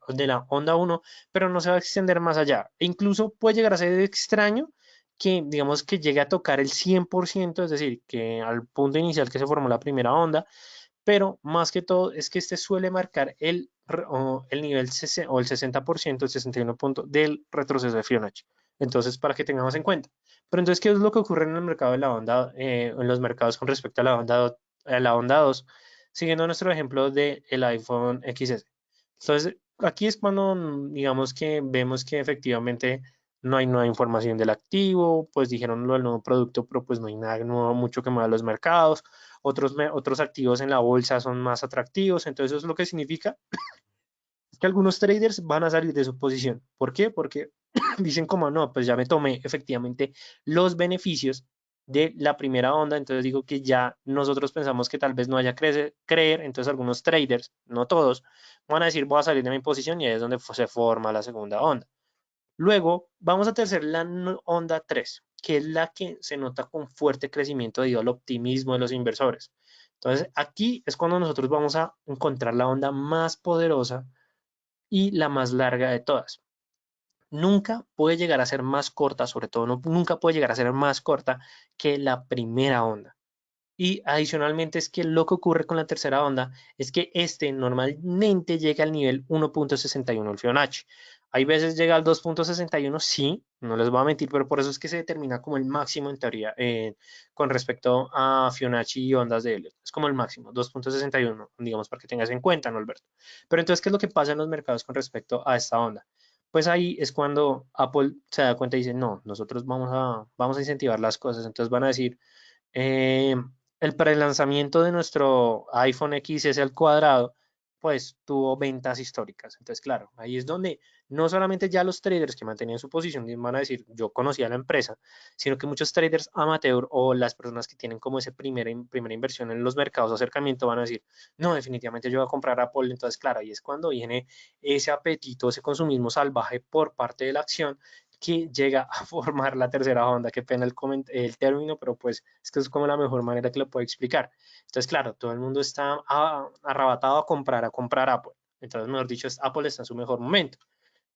de la onda 1, pero no se va a extender más allá. E incluso puede llegar a ser extraño que, digamos, que llegue a tocar el 100%, es decir, que al punto inicial que se formó la primera onda, pero más que todo es que este suele marcar el nivel o el 60%, el 61 del retroceso de Fibonacci. Entonces, para que tengamos en cuenta. Pero entonces, ¿qué es lo que ocurre en el mercado de la onda, en los mercados con respecto a la onda 2? Siguiendo nuestro ejemplo del iPhone XS. Entonces, aquí es cuando, digamos que vemos que efectivamente no hay nueva información del activo, pues dijeron lo del nuevo producto, pero pues no hay nada nuevo, mucho que mueva los mercados, otros activos en la bolsa son más atractivos, entonces eso es lo que significa que algunos traders van a salir de su posición. ¿Por qué? Porque dicen como no, pues ya me tomé efectivamente los beneficios de la primera onda, entonces digo que ya nosotros pensamos que tal vez no haya creer, entonces algunos traders, no todos, van a decir voy a salir de mi posición y ahí es donde se forma la segunda onda. Luego vamos a tercer la onda 3, que es la que se nota con fuerte crecimiento debido al optimismo de los inversores. Entonces aquí es cuando nosotros vamos a encontrar la onda más poderosa y la más larga de todas. Nunca puede llegar a ser más corta, sobre todo nunca puede llegar a ser más corta que la primera onda. Y adicionalmente es que lo que ocurre con la tercera onda es que este normalmente llega al nivel 1.61 el Fibonacci. Hay veces llega al 2.61, sí, no les voy a mentir, pero por eso es que se determina como el máximo en teoría con respecto a Fibonacci y ondas de Elliott. Es como el máximo, 2.61, digamos, para que tengas en cuenta, ¿no, Alberto? Pero entonces, ¿qué es lo que pasa en los mercados con respecto a esta onda? Pues ahí es cuando Apple se da cuenta y dice, no, nosotros vamos a incentivar las cosas. Entonces van a decir, eh, el prelanzamiento de nuestro iPhone XS al cuadrado, pues tuvo ventas históricas. Entonces, claro, ahí es donde no solamente ya los traders que mantenían su posición van a decir, yo conocía la empresa, sino que muchos traders amateur o las personas que tienen como ese primera inversión en los mercados de acercamiento van a decir, no, definitivamente yo voy a comprar Apple. Entonces, claro, ahí es cuando viene ese apetito, ese consumismo salvaje por parte de la acción que llega a formar la tercera onda. Qué pena el término, pero pues es que es como la mejor manera que lo puedo explicar. Entonces, claro, todo el mundo está arrebatado a comprar Apple. Entonces, mejor dicho, Apple está en su mejor momento.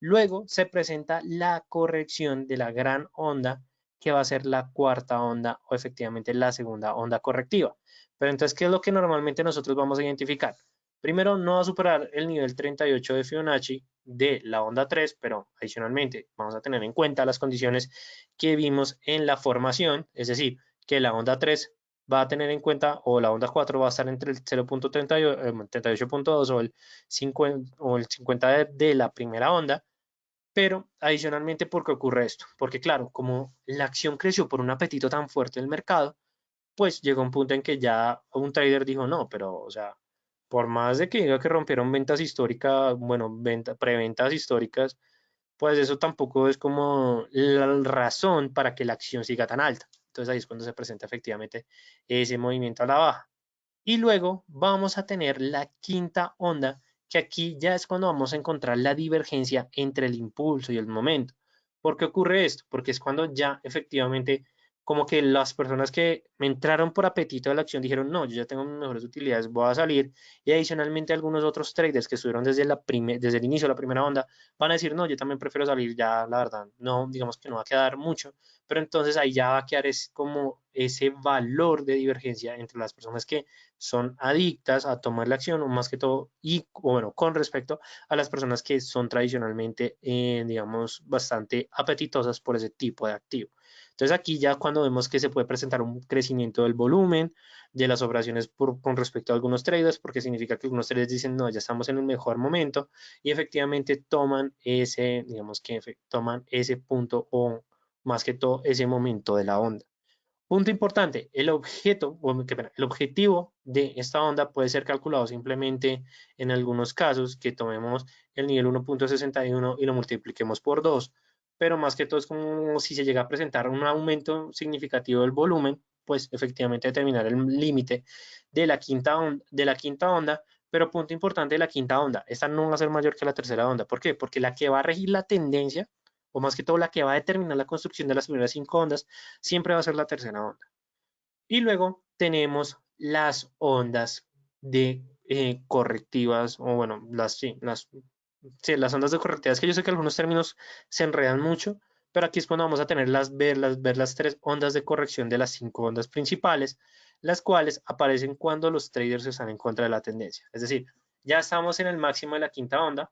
Luego se presenta la corrección de la gran onda, que va a ser la cuarta onda o efectivamente la segunda onda correctiva. Pero entonces, ¿qué es lo que normalmente nosotros vamos a identificar? Primero, no va a superar el nivel 38 de Fibonacci de la onda 3, pero adicionalmente vamos a tener en cuenta las condiciones que vimos en la formación, es decir, que la onda 3 va a tener en cuenta, o la onda 4 va a estar entre el 0.38.2 o el 50, o el 50 de la primera onda, pero adicionalmente, ¿por qué ocurre esto? Porque claro, como la acción creció por un apetito tan fuerte del mercado, pues llegó un punto en que ya un trader dijo, no, pero o sea, por más de que diga que rompieron ventas históricas, bueno, preventas históricas, pues eso tampoco es como la razón para que la acción siga tan alta. Entonces ahí es cuando se presenta efectivamente ese movimiento a la baja. Y luego vamos a tener la quinta onda, que aquí ya es cuando vamos a encontrar la divergencia entre el impulso y el momento. ¿Por qué ocurre esto? Porque es cuando ya efectivamente como que las personas que me entraron por apetito de la acción dijeron, no, yo ya tengo mejores utilidades, voy a salir. Y adicionalmente algunos otros traders que estuvieron desde el inicio de la primera onda van a decir, no, yo también prefiero salir ya, la verdad, no, digamos que no va a quedar mucho, pero entonces ahí ya va a quedar como ese valor de divergencia entre las personas que son adictas a tomar la acción, o más que todo, y bueno, con respecto a las personas que son tradicionalmente, digamos, bastante apetitosas por ese tipo de activo. Entonces aquí ya cuando vemos que se puede presentar un crecimiento del volumen de las operaciones con respecto a algunos traders, porque significa que algunos traders dicen, no, ya estamos en un mejor momento, y efectivamente toman ese, digamos que toman ese punto, o más que todo ese momento de la onda. Punto importante, el objeto, el objetivo de esta onda puede ser calculado simplemente en algunos casos que tomemos el nivel 1.61 y lo multipliquemos por 2, pero más que todo es como si se llega a presentar un aumento significativo del volumen, pues efectivamente determinar el límite de la quinta onda, pero punto importante de la quinta onda, esta no va a ser mayor que la tercera onda. ¿Por qué? Porque la que va a regir la tendencia, o más que todo la que va a determinar la construcción de las primeras 5 ondas, siempre va a ser la tercera onda. Y luego tenemos las ondas de correctivas, o bueno, las ondas de correctivas, que yo sé que algunos términos se enredan mucho, pero aquí es cuando vamos a tener ver las 3 ondas de corrección de las 5 ondas principales, las cuales aparecen cuando los traders están en contra de la tendencia. Es decir, ya estamos en el máximo de la quinta onda,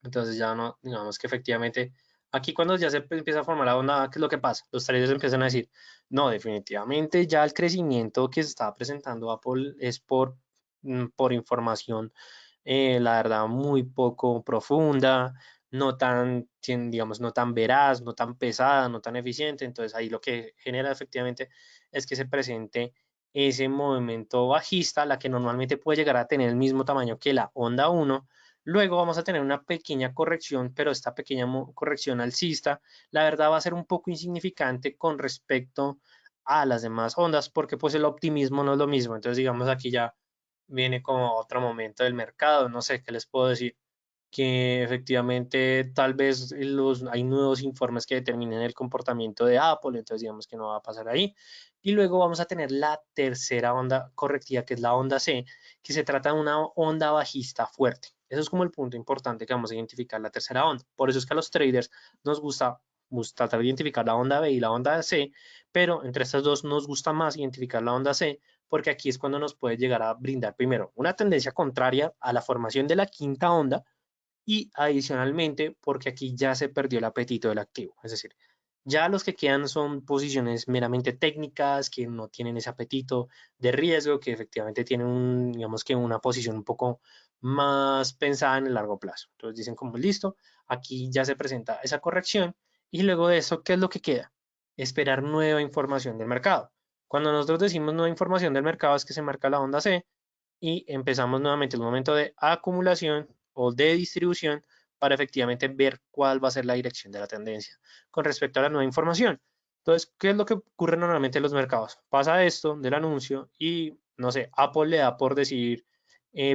entonces ya no, digamos que efectivamente, aquí cuando ya se empieza a formar la onda, ¿qué es lo que pasa? Los traders empiezan a decir, no, definitivamente ya el crecimiento que se está presentando Apple es por información, la verdad, muy poco profunda, no tan, digamos, no tan veraz, no tan pesada, no tan eficiente. Entonces ahí lo que genera efectivamente es que se presente ese movimiento bajista, la que normalmente puede llegar a tener el mismo tamaño que la onda 1. Luego vamos a tener una pequeña corrección, pero esta pequeña corrección alcista, la verdad va a ser un poco insignificante con respecto a las demás ondas, porque pues el optimismo no es lo mismo. Entonces, digamos, aquí ya viene como otro momento del mercado, no sé qué les puedo decir, que efectivamente tal vez hay nuevos informes que determinen el comportamiento de Apple, entonces digamos que no va a pasar ahí. Y luego vamos a tener la tercera onda correctiva, que es la onda C, que se trata de una onda bajista fuerte. Eso es como el punto importante que vamos a identificar la tercera onda. Por eso es que a los traders nos gusta tratar de identificar la onda B y la onda C, pero entre estas dos nos gusta más identificar la onda C, porque aquí es cuando nos puede llegar a brindar primero una tendencia contraria a la formación de la quinta onda, y adicionalmente porque aquí ya se perdió el apetito del activo. Es decir, ya los que quedan son posiciones meramente técnicas, que no tienen ese apetito de riesgo, que efectivamente tienen digamos que una posición un poco más pensada en el largo plazo. Entonces dicen como listo, aquí ya se presenta esa corrección, y luego de eso, ¿qué es lo que queda? Esperar nueva información del mercado. Cuando nosotros decimos nueva información del mercado es que se marca la onda C, y empezamos nuevamente el momento de acumulación o de distribución para efectivamente ver cuál va a ser la dirección de la tendencia con respecto a la nueva información. Entonces, ¿qué es lo que ocurre normalmente en los mercados? Pasa esto del anuncio y, no sé, Apple le da por decir,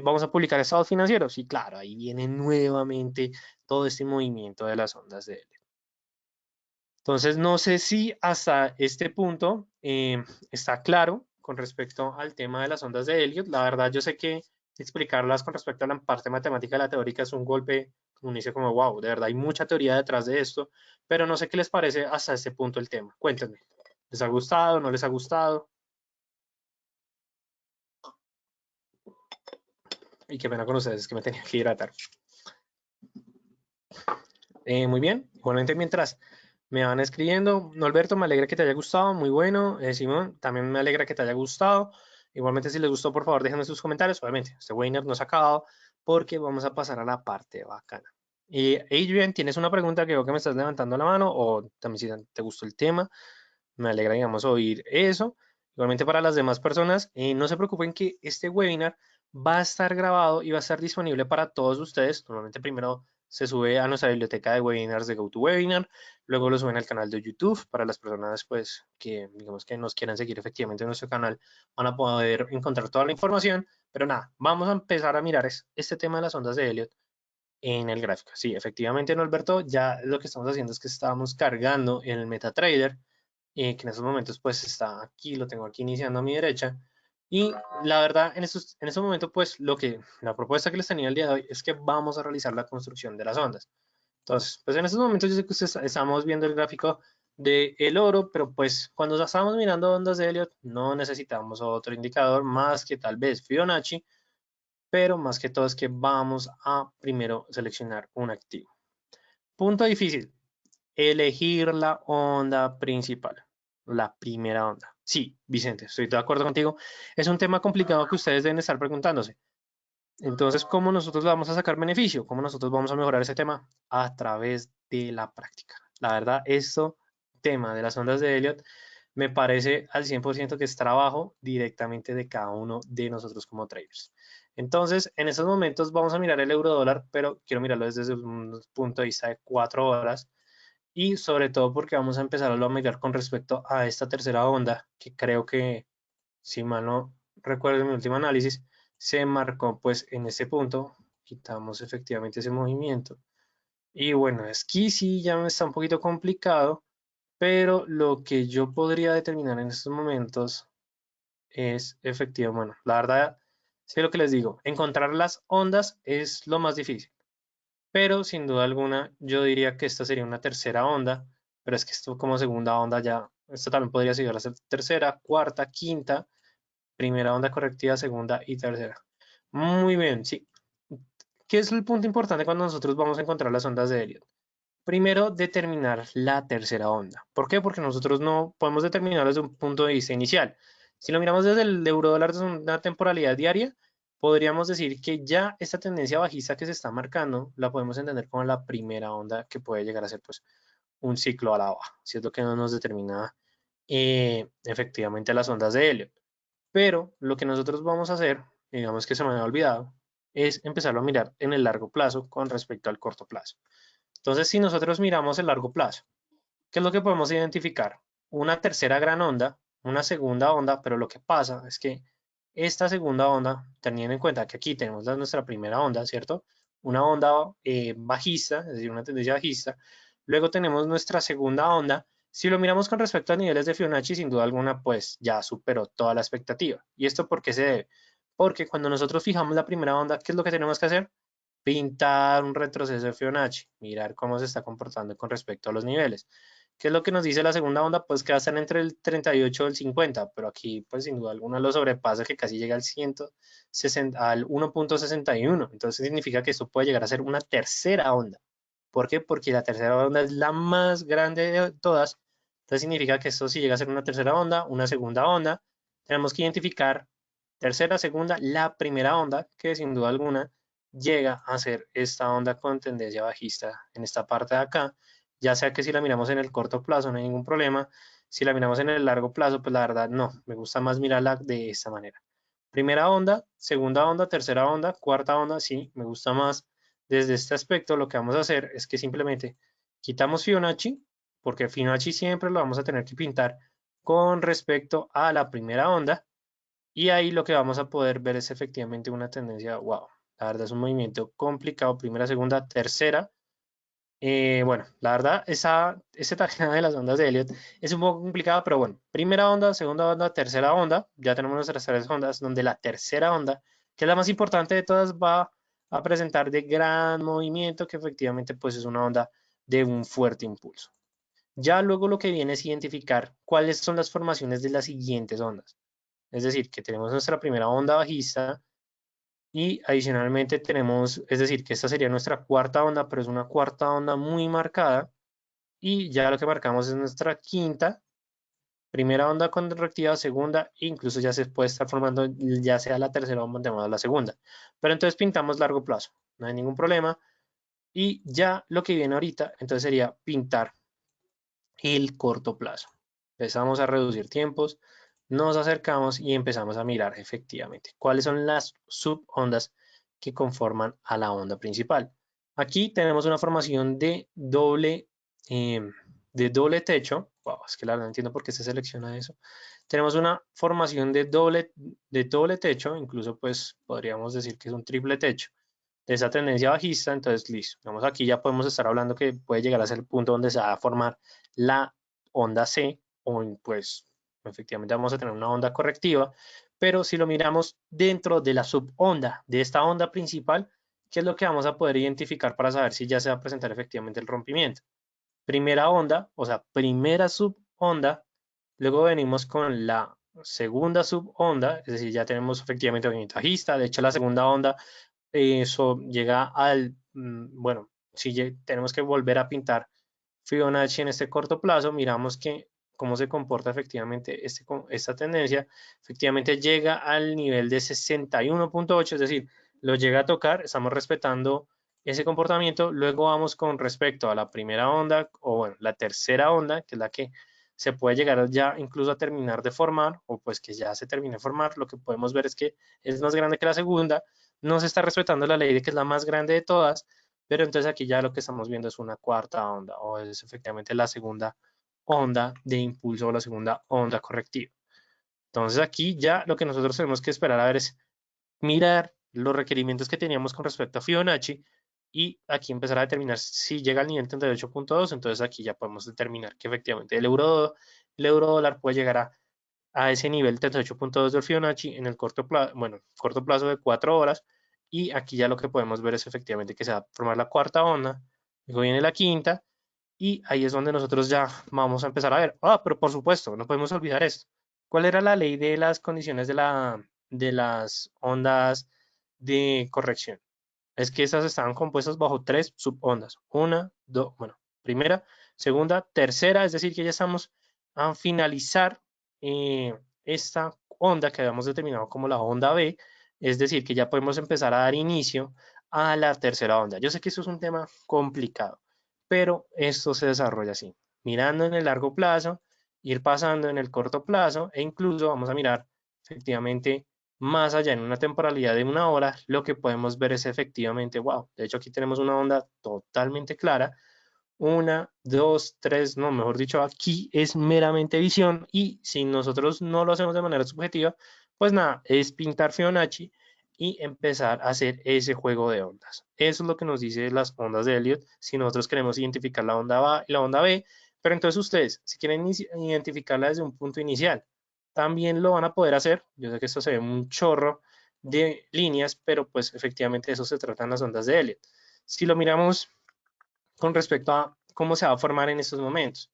vamos a publicar estados financieros. Y claro, ahí viene nuevamente todo este movimiento de las ondas de Elliott. Entonces, no sé si hasta este punto está claro con respecto al tema de las ondas de Elliott. La verdad, yo sé que explicarlas con respecto a la parte matemática de la teórica es un golpe, como uno dice, como wow, de verdad hay mucha teoría detrás de esto, pero no sé qué les parece hasta este punto el tema. Cuéntenme, ¿les ha gustado? ¿No les ha gustado? Y qué pena con ustedes, es que me tenía que hidratar. Muy bien, igualmente mientras me van escribiendo, Norberto, me alegra que te haya gustado, muy bueno. Simón, también me alegra que te haya gustado. Igualmente, si les gustó, por favor, déjenme sus comentarios. Obviamente, este webinar no se ha acabado porque vamos a pasar a la parte bacana. Y Adrian, ¿tienes una pregunta que veo que me estás levantando la mano? O también si te gustó el tema, me alegra, digamos, oír eso. Igualmente para las demás personas, no se preocupen que este webinar va a estar grabado y va a estar disponible para todos ustedes. Normalmente primero se sube a nuestra biblioteca de webinars de GoToWebinar, luego lo suben al canal de YouTube para las personas pues que digamos que nos quieran seguir efectivamente en nuestro canal, van a poder encontrar toda la información. Pero nada, vamos a empezar a mirar este tema de las ondas de Elliot en el gráfico. Sí, efectivamente, Norberto, ya lo que estamos haciendo es que estamos cargando en el MetaTrader, que en estos momentos pues está aquí, lo tengo aquí iniciando a mi derecha. Y la verdad, en estos momentos, pues la propuesta que les tenía el día de hoy es que vamos a realizar la construcción de las ondas. Entonces, pues en estos momentos yo sé que estamos viendo el gráfico del oro, pero pues cuando estamos mirando ondas de Elliott no necesitamos otro indicador más que tal vez Fibonacci, pero más que todo es que vamos a primero seleccionar un activo. Punto difícil, elegir la onda principal, la primera onda. Sí, Vicente, estoy de acuerdo contigo. Es un tema complicado que ustedes deben estar preguntándose. Entonces, ¿cómo nosotros vamos a sacar beneficio? ¿Cómo nosotros vamos a mejorar ese tema? A través de la práctica. La verdad, esto, tema de las ondas de Elliot, me parece al 100% que es trabajo directamente de cada uno de nosotros como traders. Entonces, en estos momentos vamos a mirar el euro dólar, pero quiero mirarlo desde un punto de vista de 4 horas y sobre todo porque vamos a empezar a mirar con respecto a esta tercera onda, que creo que, si mal no recuerdo mi último análisis, se marcó pues en ese punto, quitamos efectivamente ese movimiento. Y bueno, aquí sí ya me está un poquito complicado, pero lo que yo podría determinar en estos momentos es efectivo, bueno, la verdad, sé lo que les digo, encontrar las ondas es lo más difícil, pero sin duda alguna yo diría que esta sería una tercera onda, pero es que esto como segunda onda ya, esto también podría llegar a ser tercera, cuarta, quinta, primera onda correctiva, segunda y tercera. Muy bien, sí. ¿Qué es el punto importante cuando nosotros vamos a encontrar las ondas de Elliot? Primero, determinar la tercera onda. ¿Por qué? Porque nosotros no podemos determinarlo desde un punto de vista inicial. Si lo miramos desde el eurodólar desde una temporalidad diaria, podríamos decir que ya esta tendencia bajista que se está marcando la podemos entender como la primera onda que puede llegar a ser pues un ciclo a la baja, si es lo que no nos determina efectivamente las ondas de Elliot. Pero lo que nosotros vamos a hacer, digamos que se me había olvidado, es empezarlo a mirar en el largo plazo con respecto al corto plazo. Entonces, si nosotros miramos el largo plazo, ¿qué es lo que podemos identificar? Una tercera gran onda, una segunda onda, pero lo que pasa es que esta segunda onda, teniendo en cuenta que aquí tenemos nuestra primera onda, ¿cierto? Una onda bajista, es decir, una tendencia bajista. Luego tenemos nuestra segunda onda. Si lo miramos con respecto a niveles de Fibonacci, sin duda alguna, pues ya superó toda la expectativa. ¿Y esto por qué se debe? Porque cuando nosotros fijamos la primera onda, ¿qué es lo que tenemos que hacer? Pintar un retroceso de Fibonacci, mirar cómo se está comportando con respecto a los niveles. ¿Qué es lo que nos dice la segunda onda? Pues que va a estar entre el 38 y el 50, pero aquí pues sin duda alguna lo sobrepasa, que casi llega al 160, al 1.61. Entonces significa que esto puede llegar a ser una tercera onda. ¿Por qué? Porque la tercera onda es la más grande de todas. Entonces significa que esto si llega a ser una tercera onda, una segunda onda, tenemos que identificar tercera, segunda, la primera onda, que sin duda alguna llega a ser esta onda con tendencia bajista en esta parte de acá, ya sea que si la miramos en el corto plazo no hay ningún problema, si la miramos en el largo plazo, pues la verdad no, me gusta más mirarla de esta manera. Primera onda, segunda onda, tercera onda, cuarta onda, sí, me gusta más. Desde este aspecto lo que vamos a hacer es que simplemente quitamos Fibonacci, porque Fibonacci siempre lo vamos a tener que pintar con respecto a la primera onda, y ahí lo que vamos a poder ver es efectivamente una tendencia, wow, la verdad es un movimiento complicado, primera, segunda, tercera. Bueno, la verdad, ese tajada de las ondas de Elliot es un poco complicado, pero bueno, primera onda, segunda onda, tercera onda, ya tenemos nuestras tres ondas, donde la tercera onda, que es la más importante de todas, va a presentar de gran movimiento, que efectivamente pues es una onda de un fuerte impulso. Ya luego lo que viene es identificar cuáles son las formaciones de las siguientes ondas. Es decir, que tenemos nuestra primera onda bajista y adicionalmente tenemos, es decir, que esta sería nuestra cuarta onda, pero es una cuarta onda muy marcada. Y ya lo que marcamos es nuestra quinta, primera onda correctiva, segunda, incluso ya se puede estar formando ya sea la tercera onda o la segunda. Pero entonces pintamos largo plazo, no hay ningún problema. Y ya lo que viene ahorita, entonces sería pintar el corto plazo. Empezamos a reducir tiempos, nos acercamos y empezamos a mirar efectivamente cuáles son las subondas que conforman a la onda principal. Aquí tenemos una formación eh, de doble techo. Wow, es que la verdad no entiendo por qué se selecciona eso. Tenemos una formación de doble techo, incluso pues podríamos decir que es un triple techo de esa tendencia bajista, entonces listo. Vamos aquí ya podemos estar hablando que puede llegar a ser el punto donde se va a formar la onda C o pues efectivamente vamos a tener una onda correctiva, pero si lo miramos dentro de la subonda de esta onda principal, ¿qué es lo que vamos a poder identificar para saber si ya se va a presentar efectivamente el rompimiento? primera onda, o sea, primera subonda, luego venimos con la segunda subonda, es decir, ya tenemos efectivamente movimiento bajista, de hecho la segunda onda, eso llega al, bueno, si tenemos que volver a pintar Fibonacci en este corto plazo, miramos que cómo se comporta efectivamente esta tendencia, efectivamente llega al nivel de 61.8, es decir, lo llega a tocar, estamos respetando ese comportamiento, luego vamos con respecto a la primera onda, o bueno, la tercera onda, que es la que se puede llegar ya incluso a terminar de formar, o pues que ya se termine de formar, lo que podemos ver es que es más grande que la segunda, no se está respetando la ley de que es la más grande de todas, pero entonces aquí ya lo que estamos viendo es una cuarta onda, o es efectivamente la segunda onda de impulso o la segunda onda correctiva. Entonces aquí ya lo que nosotros tenemos que esperar a ver es mirar los requerimientos que teníamos con respecto a Fibonacci y aquí empezar a determinar si llega al nivel 38.2, entonces aquí ya podemos determinar que efectivamente el euro dólar puede llegar a ese nivel 38.2 del Fibonacci en el corto plazo, bueno, corto plazo de 4 horas. Y aquí ya lo que podemos ver es efectivamente que se va a formar la cuarta onda, luego viene la quinta, y ahí es donde nosotros ya vamos a empezar a ver. Ah, pero por supuesto, no podemos olvidar esto. ¿Cuál era la ley de las condiciones de las ondas de corrección? Es que esas estaban compuestas bajo tres subondas. Una, dos, bueno, primera, segunda, tercera, es decir, que ya estamos a finalizar esta onda que habíamos determinado como la onda B, es decir, que ya podemos empezar a dar inicio a la tercera onda. Yo sé que esto es un tema complicado, pero esto se desarrolla así, mirando en el largo plazo, ir pasando en el corto plazo e incluso vamos a mirar efectivamente más allá en una temporalidad de una hora, lo que podemos ver es efectivamente, wow, de hecho aquí tenemos una onda totalmente clara, una, dos, tres, no, mejor dicho, aquí es meramente visión y si nosotros no lo hacemos de manera subjetiva, pues nada, es pintar Fibonacci y empezar a hacer ese juego de ondas. Eso es lo que nos dice las ondas de Elliot, si nosotros queremos identificar la onda A y la onda B, pero entonces ustedes, si quieren identificarla desde un punto inicial, también lo van a poder hacer. Yo sé que esto se ve un chorro de líneas, pero pues efectivamente de eso se tratan las ondas de Elliot. Si lo miramos con respecto a cómo se va a formar en estos momentos.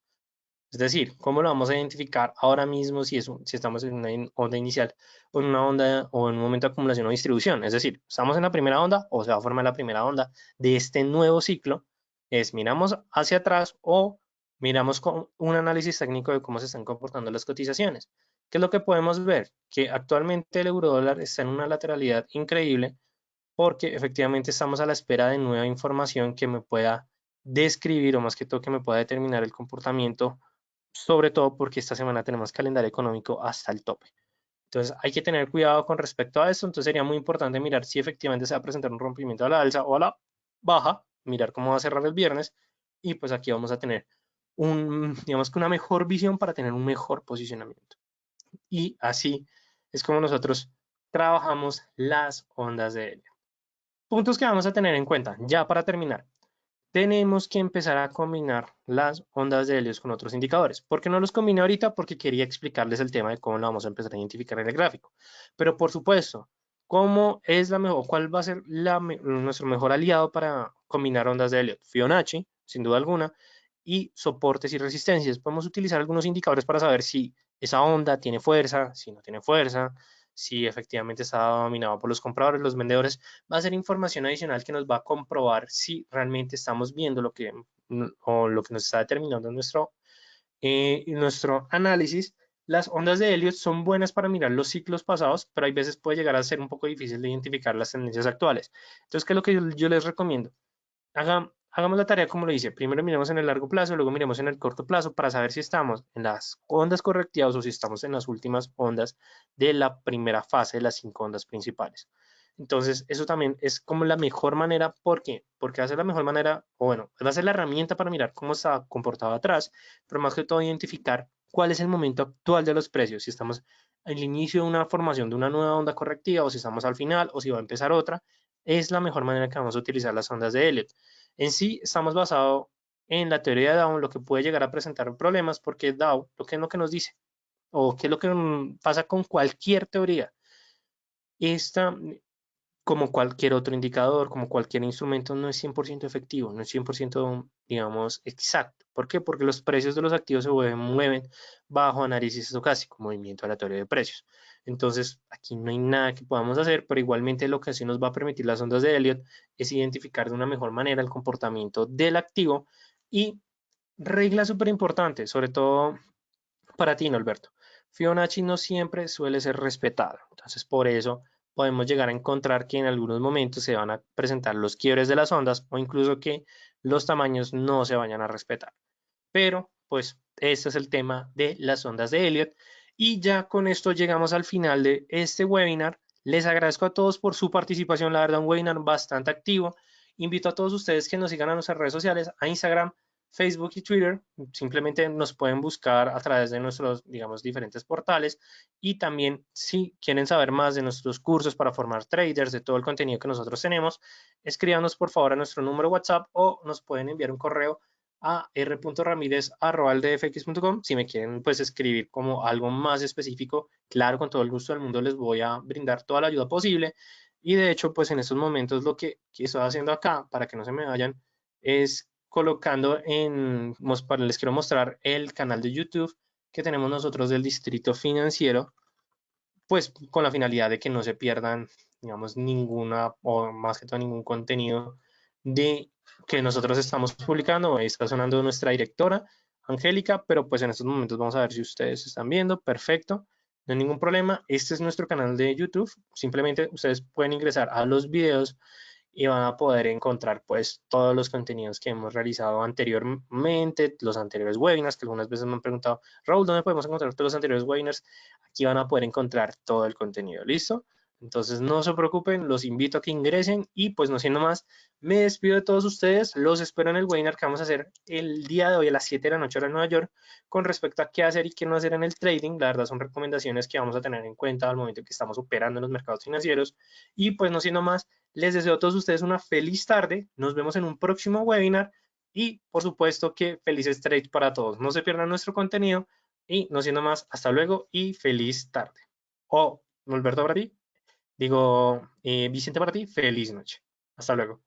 Es decir, cómo lo vamos a identificar ahora mismo si estamos en una onda inicial o en una onda o en un momento de acumulación o distribución. Es decir, estamos en la primera onda o se va a formar la primera onda de este nuevo ciclo. Es miramos hacia atrás o miramos con un análisis técnico de cómo se están comportando las cotizaciones. ¿Qué es lo que podemos ver? Que actualmente el eurodólar está en una lateralidad increíble porque efectivamente estamos a la espera de nueva información que me pueda describir o más que todo que me pueda determinar el comportamiento, sobre todo porque esta semana tenemos calendario económico hasta el tope. Entonces hay que tener cuidado con respecto a esto, entonces sería muy importante mirar si efectivamente se va a presentar un rompimiento a la alza o a la baja, mirar cómo va a cerrar el viernes y pues aquí vamos a tener digamos que una mejor visión para tener un mejor posicionamiento. Y así es como nosotros trabajamos las ondas de Elliott. Puntos que vamos a tener en cuenta, ya para terminar. Tenemos que empezar a combinar las ondas de Helios con otros indicadores. ¿Por qué no los combiné ahorita? Porque quería explicarles el tema de cómo lo vamos a empezar a identificar en el gráfico. Pero por supuesto, ¿cómo es la mejor, cuál va a ser nuestro mejor aliado para combinar ondas de Elliot? Fibonacci, sin duda alguna, y soportes y resistencias. Podemos utilizar algunos indicadores para saber si esa onda tiene fuerza, si no tiene fuerza, si efectivamente está dominado por los compradores, los vendedores. Va a ser información adicional que nos va a comprobar si realmente estamos viendo lo que, o lo que nos está determinando nuestro análisis. Las ondas de Elliot son buenas para mirar los ciclos pasados, pero hay veces puede llegar a ser un poco difícil de identificar las tendencias actuales. Entonces, ¿qué es lo que yo les recomiendo? Hagamos la tarea como lo hice. Primero miremos en el largo plazo, luego miremos en el corto plazo para saber si estamos en las ondas correctivas o si estamos en las últimas ondas de la primera fase de las 5 ondas principales. Entonces, eso también es como la mejor manera. ¿Por qué? Porque va a ser la mejor manera, o bueno, va a ser la herramienta para mirar cómo está comportado atrás, pero más que todo identificar cuál es el momento actual de los precios, si estamos al inicio de una formación de una nueva onda correctiva o si estamos al final o si va a empezar otra, es la mejor manera que vamos a utilizar las ondas de Elliot. En sí, estamos basados en la teoría de Dow, lo que puede llegar a presentar problemas, porque Dow, lo que es lo que nos dice, o qué es lo que pasa con cualquier teoría, esta como cualquier otro indicador, como cualquier instrumento, no es 100% efectivo, no es 100%, digamos, exacto. ¿Por qué? Porque los precios de los activos se mueven bajo análisis estocástico, movimiento aleatorio de precios. Entonces, aquí no hay nada que podamos hacer, pero igualmente lo que sí nos va a permitir las ondas de Elliott es identificar de una mejor manera el comportamiento del activo y regla súper importante, sobre todo para ti, Norberto. Fibonacci no siempre suele ser respetado. Entonces, por eso podemos llegar a encontrar que en algunos momentos se van a presentar los quiebres de las ondas o incluso que los tamaños no se vayan a respetar. Pero, pues, este es el tema de las ondas de Elliott. Y ya con esto llegamos al final de este webinar. Les agradezco a todos por su participación. La verdad, un webinar bastante activo. Invito a todos ustedes que nos sigan a nuestras redes sociales, a Instagram, Facebook y Twitter. Simplemente nos pueden buscar a través de nuestros, digamos, diferentes portales. Y también, si quieren saber más de nuestros cursos para formar traders, de todo el contenido que nosotros tenemos, escríbanos por favor a nuestro número WhatsApp o nos pueden enviar un correo a r.ramirez@aldfx.com. Si me quieren pues escribir como algo más específico, claro, con todo el gusto del mundo les voy a brindar toda la ayuda posible. Y de hecho, pues en estos momentos lo que estoy haciendo acá, para que no se me vayan, es colocando les quiero mostrar el canal de YouTube que tenemos nosotros del Distrito Financiero, pues con la finalidad de que no se pierdan, digamos, ninguna o más que todo ningún contenido de que nosotros estamos publicando. Ahí está sonando nuestra directora, Angélica, pero pues en estos momentos vamos a ver si ustedes están viendo. Perfecto, no hay ningún problema. Este es nuestro canal de YouTube. Simplemente ustedes pueden ingresar a los videos y van a poder encontrar pues todos los contenidos que hemos realizado anteriormente, los anteriores webinars, que algunas veces me han preguntado, Raúl, ¿dónde podemos encontrar todos los anteriores webinars? Aquí van a poder encontrar todo el contenido, ¿listo? Entonces no se preocupen, los invito a que ingresen y pues no siendo más, me despido de todos ustedes, los espero en el webinar que vamos a hacer el día de hoy a las 7 de la noche hora de Nueva York con respecto a qué hacer y qué no hacer en el trading. La verdad son recomendaciones que vamos a tener en cuenta al momento que estamos operando en los mercados financieros y pues no siendo más, les deseo a todos ustedes una feliz tarde. Nos vemos en un próximo webinar y por supuesto que felices trades para todos. No se pierdan nuestro contenido y no siendo más, hasta luego y feliz tarde. O, Norberto para ti, digo, Vicente para ti, feliz noche. Hasta luego.